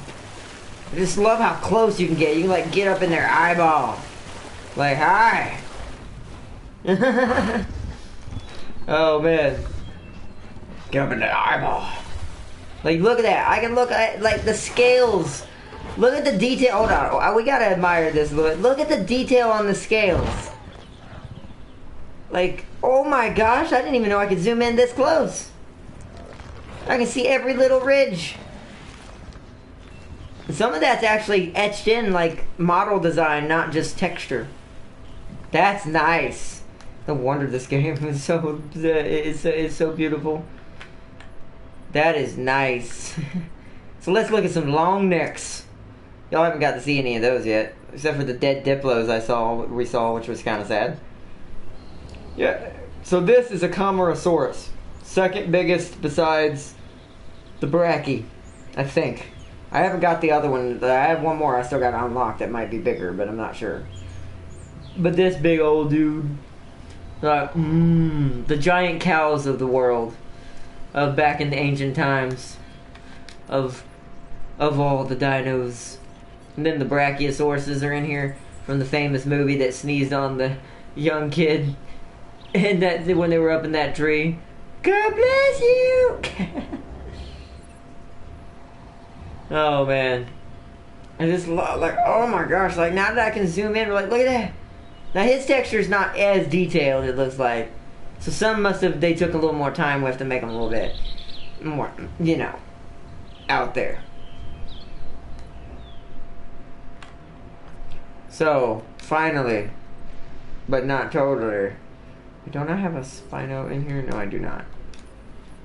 S1: I just love how close you can get. You can like get up in their eyeball. Like, hi. Oh man. Get up in their eyeball. Like, look at that. I can look at like the scales. Look at the detail. Hold on. We gotta admire this. Look at the detail on the scales. Like, oh my gosh. I didn't even know I could zoom in this close. I can see every little ridge. Some of that's actually etched in like model design, not just texture. That's nice. No wonder this game is so beautiful. That is nice. So let's look at some long necks. Y'all haven't got to see any of those yet, except for the dead Diplos we saw, which was kind of sad. Yeah. So this is a Camarasaurus, second biggest besides the Brachy, I think. I haven't got the other one. I have one more I still got unlocked that might be bigger, but I'm not sure. But this big old dude. The giant cows of the world. of back in the ancient times of all the dinos. And then the brachiosauruses are in here from the famous movie that sneezed on the young kid and that when they were up in that tree. God bless you. Oh man. I just love, like, oh my gosh, like now that I can zoom in, like, look at that. Now his texture is not as detailed, it looks like. So some they took a little more time with to make them a little bit more, you know, out there. So, finally, but not totally. Don't I have a Spino in here? No, I do not.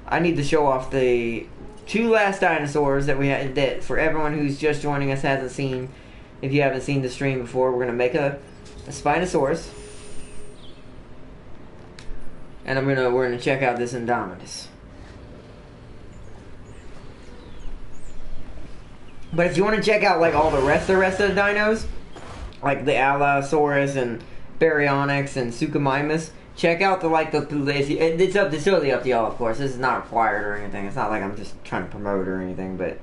S1: I need to show off the 2 last dinosaurs that we had, that for everyone who's just joining us hasn't seen. If you haven't seen the stream before, we're gonna make a Spinosaurus, and we're gonna check out this Indominus. But if you want to check out like all the rest of the dinos, like the Allosaurus and Baryonyx and Suchomimus, check out it's totally up to y'all, of course. This is not required or anything. It's not like I'm just trying to promote or anything, but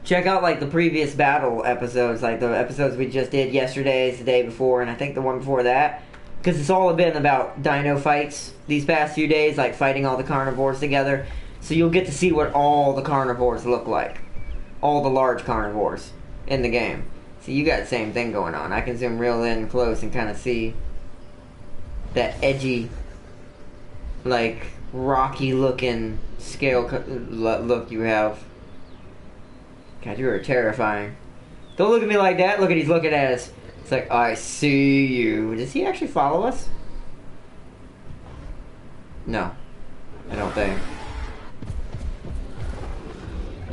S1: check out like the previous battle episodes, like the episodes we just did yesterday, the day before, and I think the one before that, because it's all been about dino fights these past few days, like fighting all the carnivores together. So you'll get to see what all the carnivores look like, all the large carnivores in the game. So you got the same thing going on. I can zoom real in close and kind of see that edgy, like rocky looking scale look you have. God, you are terrifying. Don't look at me like that. Look at, he's looking at us. It's like, I see you. Does he actually follow us? No, I don't think.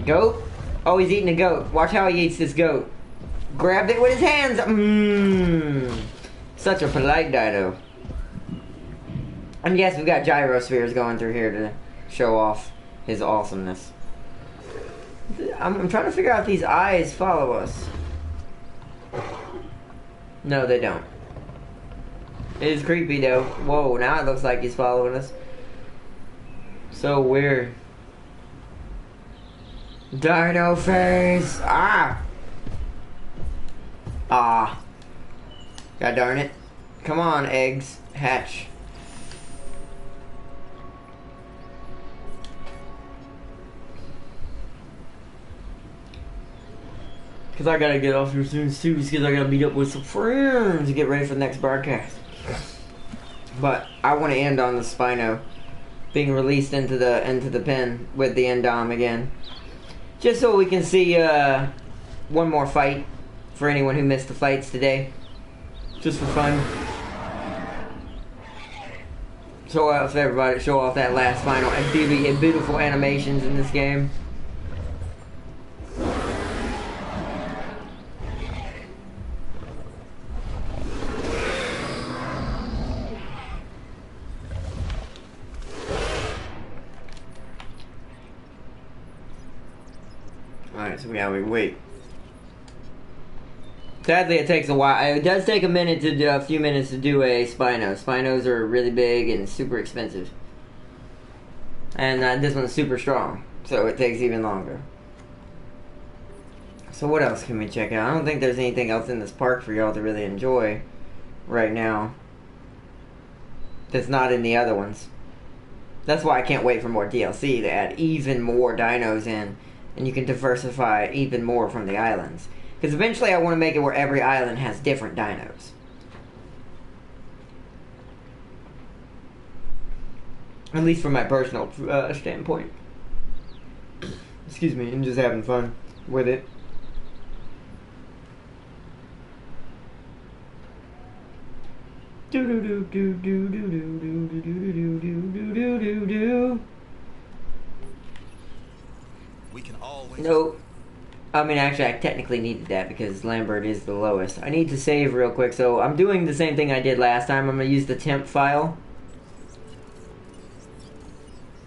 S1: Goat? Oh, he's eating a goat. Watch how he eats this goat. Grabbed it with his hands. Mmm. Such a polite dino. And yes, we've got gyrospheres going through here to show off his awesomeness. I'm trying to figure out if these eyes follow us. No, they don't. It is creepy though. Whoa, now it looks like he's following us. So weird. Dino face! Ah! Ah. God darn it. Come on, eggs. Hatch. Because I gotta get off here soon too, because I gotta meet up with some friends to get ready for the next broadcast. But I want to end on the Spino being released into the pen with the Endom again. Just so we can see one more fight for anyone who missed the fights today. Just for fun. Show off everybody, show off that last final and beautiful animations in this game. Alright, so we wait. Sadly, it takes a while. It does take a few minutes to do a Spino. Spinos are really big and super expensive. And this one's super strong, so it takes even longer. So what else can we check out? I don't think there's anything else in this park for y'all to really enjoy right now that's not in the other ones. That's why I can't wait for more DLC to add even more dinos in, and you can diversify even more from the islands. Because eventually I want to make it where every island has different dinos. At least from my personal standpoint. Excuse me, I'm just having fun with it.
S3: We can always.
S1: Nope. I mean, actually, I technically needed that because Lambert is the lowest. I need to save real quick, so I'm doing the same thing I did last time. I'm going to use the temp file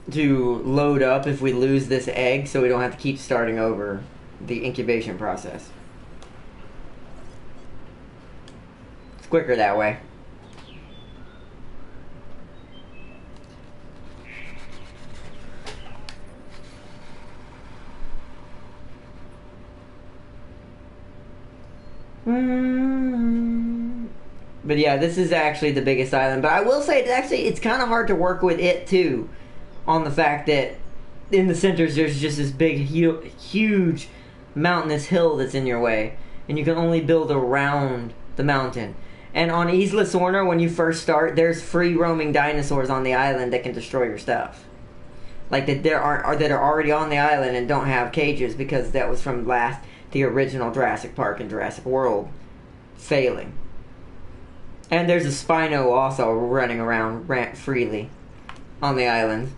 S1: to load up if we lose this egg, so we don't have to keep starting over the incubation process. It's quicker that way. But yeah, this is actually the biggest island. But I will say, it's kind of hard to work with it too, on the fact that in the centers there's just this big, huge mountainous hill that's in your way, and you can only build around the mountain. And on Isla Sorna, when you first start, there's free roaming dinosaurs on the island that can destroy your stuff. Like that are already on the island and don't have cages, because that was from the original Jurassic Park and Jurassic World failing. And there's a Spino also running around freely on the island.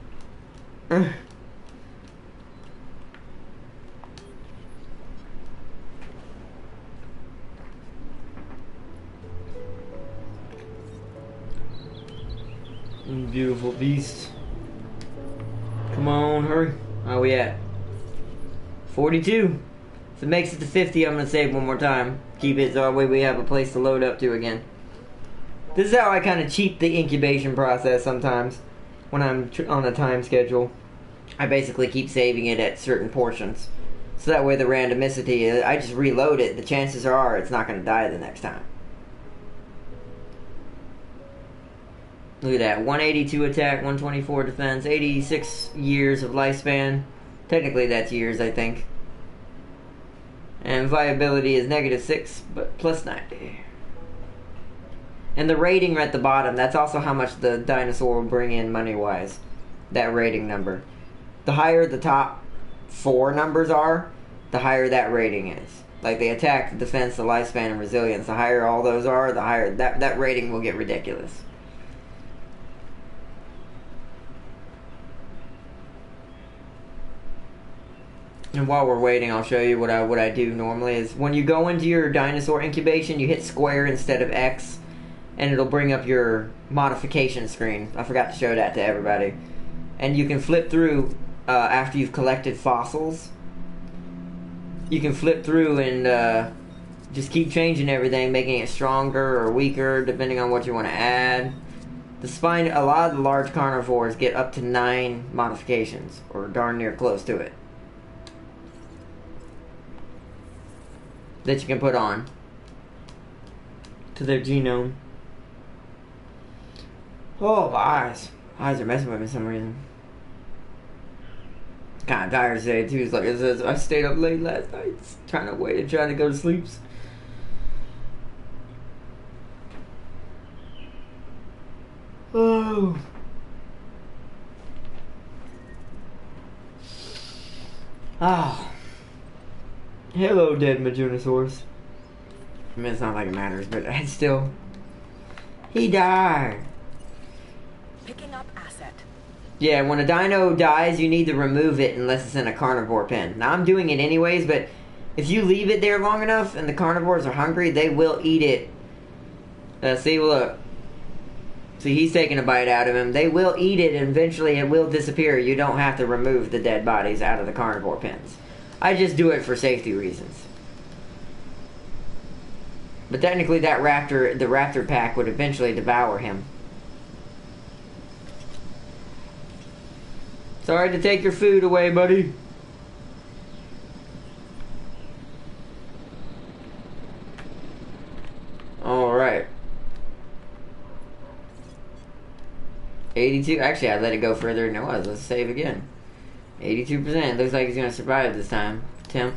S1: Beautiful beast. Come on, hurry. How are we at? 42. If it makes it to 50, I'm going to save one more time. Keep it so that way we have a place to load up to again. This is how I kind of cheat the incubation process sometimes when I'm on a time schedule. I basically keep saving it at certain portions. So that way the randomicity, I just reload it. The chances are it's not going to die the next time. Look at that. 182 attack, 124 defense, 86 years of lifespan. Technically that's years, I think. And viability is -6, but plus 90. And the rating at the bottom, that's also how much the dinosaur will bring in money-wise. That rating number. The higher the top 4 numbers are, the higher that rating is. Like the attack, the defense, the lifespan, and resilience. The higher all those are, the higher that rating will get ridiculous. And while we're waiting, I'll show you what I do normally. Is when you go into your dinosaur incubation, you hit square instead of X, and it'll bring up your modification screen. I forgot to show that to everybody. And you can flip through after you've collected fossils. You can flip through and just keep changing everything, making it stronger or weaker depending on what you want to add. The spine, a lot of the large carnivores get up to 9 modifications, or darn near close to it, that you can put on to their genome. Oh, my eyes. Eyes are messing with me for some reason. Kind of tired today too. It's like I stayed up late last night trying to go to sleep. Oh. Oh. Hello, dead Majunosaurus. I mean, it's not like it matters, but it's still. He died.
S5: Picking up asset.
S1: Yeah, when a dino dies, you need to remove it unless it's in a carnivore pen. Now, I'm doing it anyways, but if you leave it there long enough and the carnivores are hungry, they will eat it. See, look. See, he's taking a bite out of him. They will eat it, and eventually it will disappear. You don't have to remove the dead bodies out of the carnivore pens. I just do it for safety reasons. But technically the raptor pack would eventually devour him. Sorry to take your food away, buddy. Alright. 82. Actually, I let it go further than it was. Let's save again. 82%. Looks like he's going to survive this time. Temp.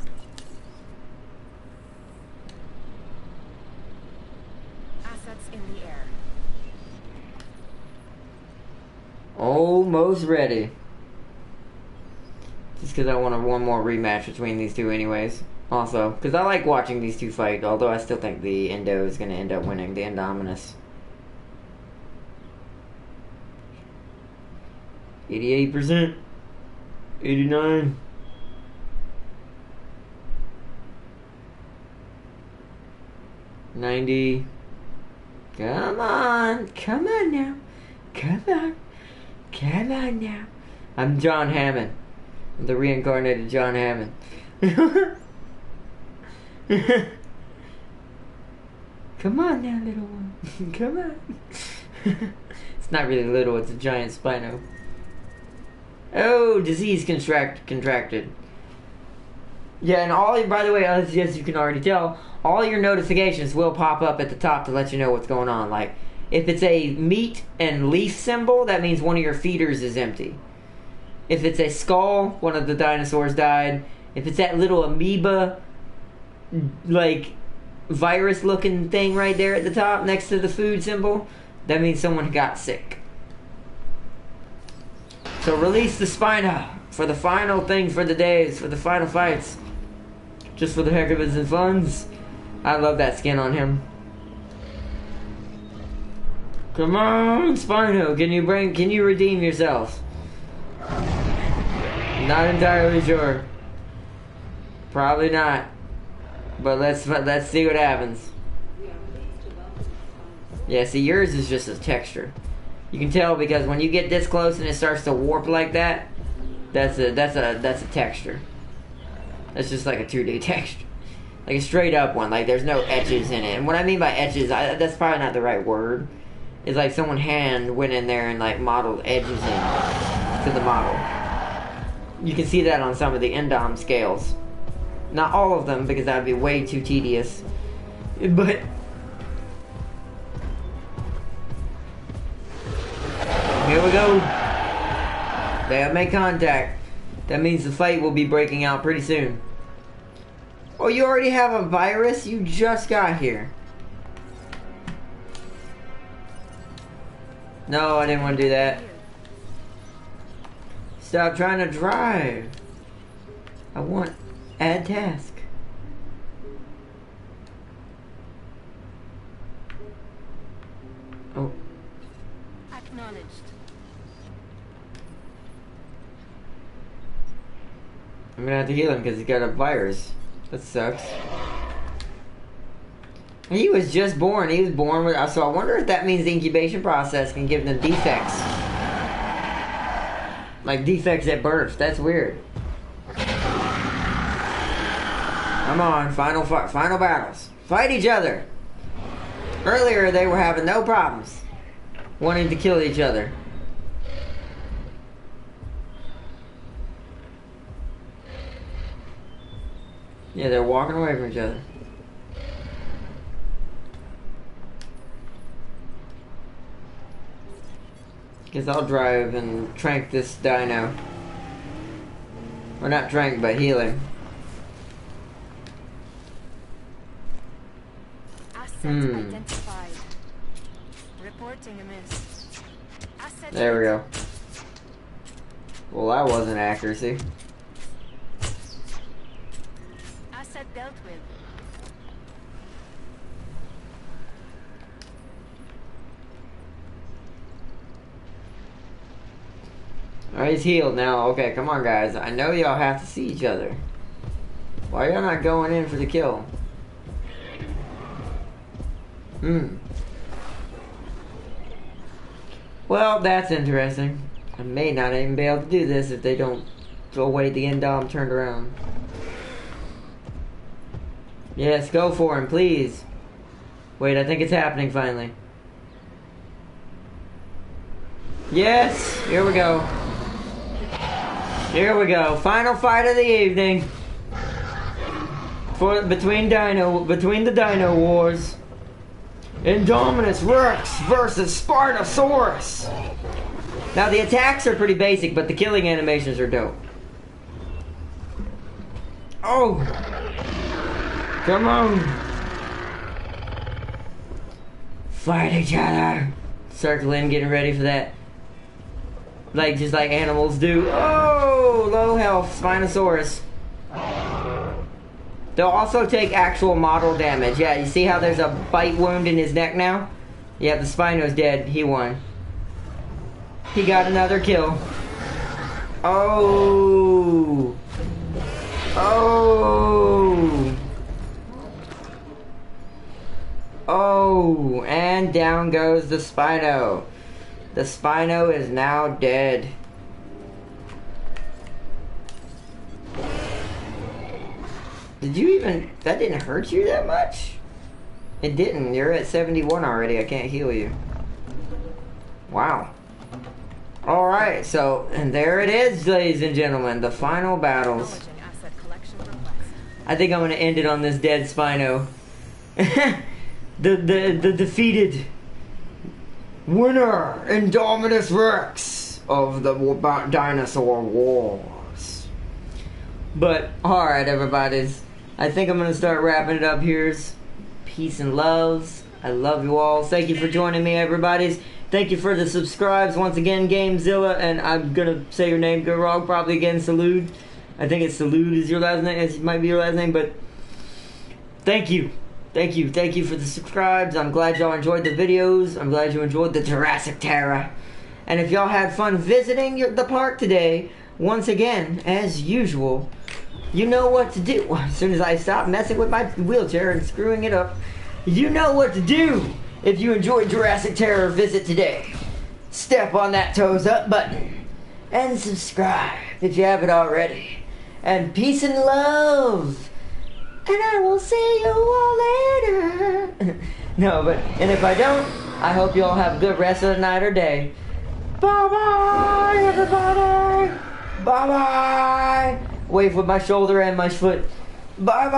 S5: Assets in the air.
S1: Almost ready. Just because I want one more rematch between these two anyways. Also, because I like watching these two fight, although I still think the Endo is going to end up winning, the Indominus. 88%. 89. $90. Come on. Come on now. Come on. Come on now. I'm John Hammond. I'm the reincarnated John Hammond. Come on now, little one. Come on. It's not really little, it's a giant Spino. Oh, disease contracted. Yeah, and by the way, as you can already tell, all your notifications will pop up at the top to let you know what's going on. Like, if it's a meat and leaf symbol, that means one of your feeders is empty. If it's a skull, one of the dinosaurs died. If it's that little amoeba, like, virus-looking thing right there at the top next to the food symbol, that means someone got sick. So release the Spino for the final thing for the days, for the final fights. Just for the heck of it and funs. I love that skin on him. Come on, Spino, can you redeem yourself? Not entirely sure. Probably not. But let's see what happens. Yeah, see, yours is just a texture. You can tell because when you get this close and it starts to warp like that, that's a texture. That's just like a 2D texture. Like a straight up one. Like there's no etches in it. And what I mean by etches, that's probably not the right word. It's like someone hand went in there and like modeled edges in to the model. You can see that on some of the Endom scales. Not all of them because that would be way too tedious. But here we go. They have made contact. That means the fight will be breaking out pretty soon. Oh, you already have a virus? You just got here. No, I didn't want to do that. Stop trying to drive. I want add task. Oh.
S2: Acknowledged.
S1: I'm gonna have to heal him because he's got a virus. That sucks. He was just born. He was born with... So I wonder if that means the incubation process can give them defects. Like defects at birth. That's weird. Come on. Final battles. Fight each other. Earlier they were having no problems wanting to kill each other. Yeah, they're walking away from each other. Guess I'll drive and trank this dino. Or not trank, but heal him.
S5: Asset identified. Reporting a miss. Asset
S1: There we go. Well, that wasn't accuracy.
S5: Asset dealt with.
S1: Alright, he's healed now. Okay, come on, guys. I know y'all have to see each other. Why y'all not going in for the kill? Well, that's interesting. I may not even be able to do this if they don't await the Endom turned around. Yes, go for him, please. Wait, I think it's happening finally. Yes! Here we go. Here we go. Final fight of the evening. Between the Dino Wars. Indominus Rex versus Spinosaurus. Now the attacks are pretty basic, but the killing animations are dope. Oh! Come on! Fight each other! Circling, getting ready for that. Like, just like animals do. Oh! Low health, Spinosaurus. They'll also take actual model damage. Yeah, you see how there's a bite wound in his neck now? Yeah, the Spino's dead. He won. He got another kill. Oh! Oh! Oh! And down goes the Spino. The Spino is now dead. Did you even... That didn't hurt you that much? It didn't. You're at 71 already. I can't heal you. Wow. Alright, so... And there it is, ladies and gentlemen. The final battles.
S5: Acknowledging asset collection request.
S1: I think I'm gonna end it on this dead Spino. the defeated winner, Indominus Rex of the Dinosaur Wars. But alright, everybody's. I think I'm gonna start wrapping it up here. Peace and loves. I love you all. Thank you for joining me, everybody's. Thank you for the subscribes once again, Gamezilla, and I'm gonna say your name go wrong probably again, Salute. I think it's Salute is your last name. It might be your last name, but thank you. Thank you for the subscribes. I'm glad y'all enjoyed the videos. I'm glad you enjoyed the Jurassic Terror. And if y'all had fun visiting the park today, once again, as usual, you know what to do. As soon as I stop messing with my wheelchair and screwing it up, you know what to do. If you enjoyed Jurassic Terror, visit today. Step on that toes up button and subscribe if you haven't already. And peace and love. And I will see you all later. No, but, and if I don't, I hope you all have a good rest of the night or day. Bye-bye, everybody. Bye-bye. Wave with my shoulder and my foot. Bye-bye.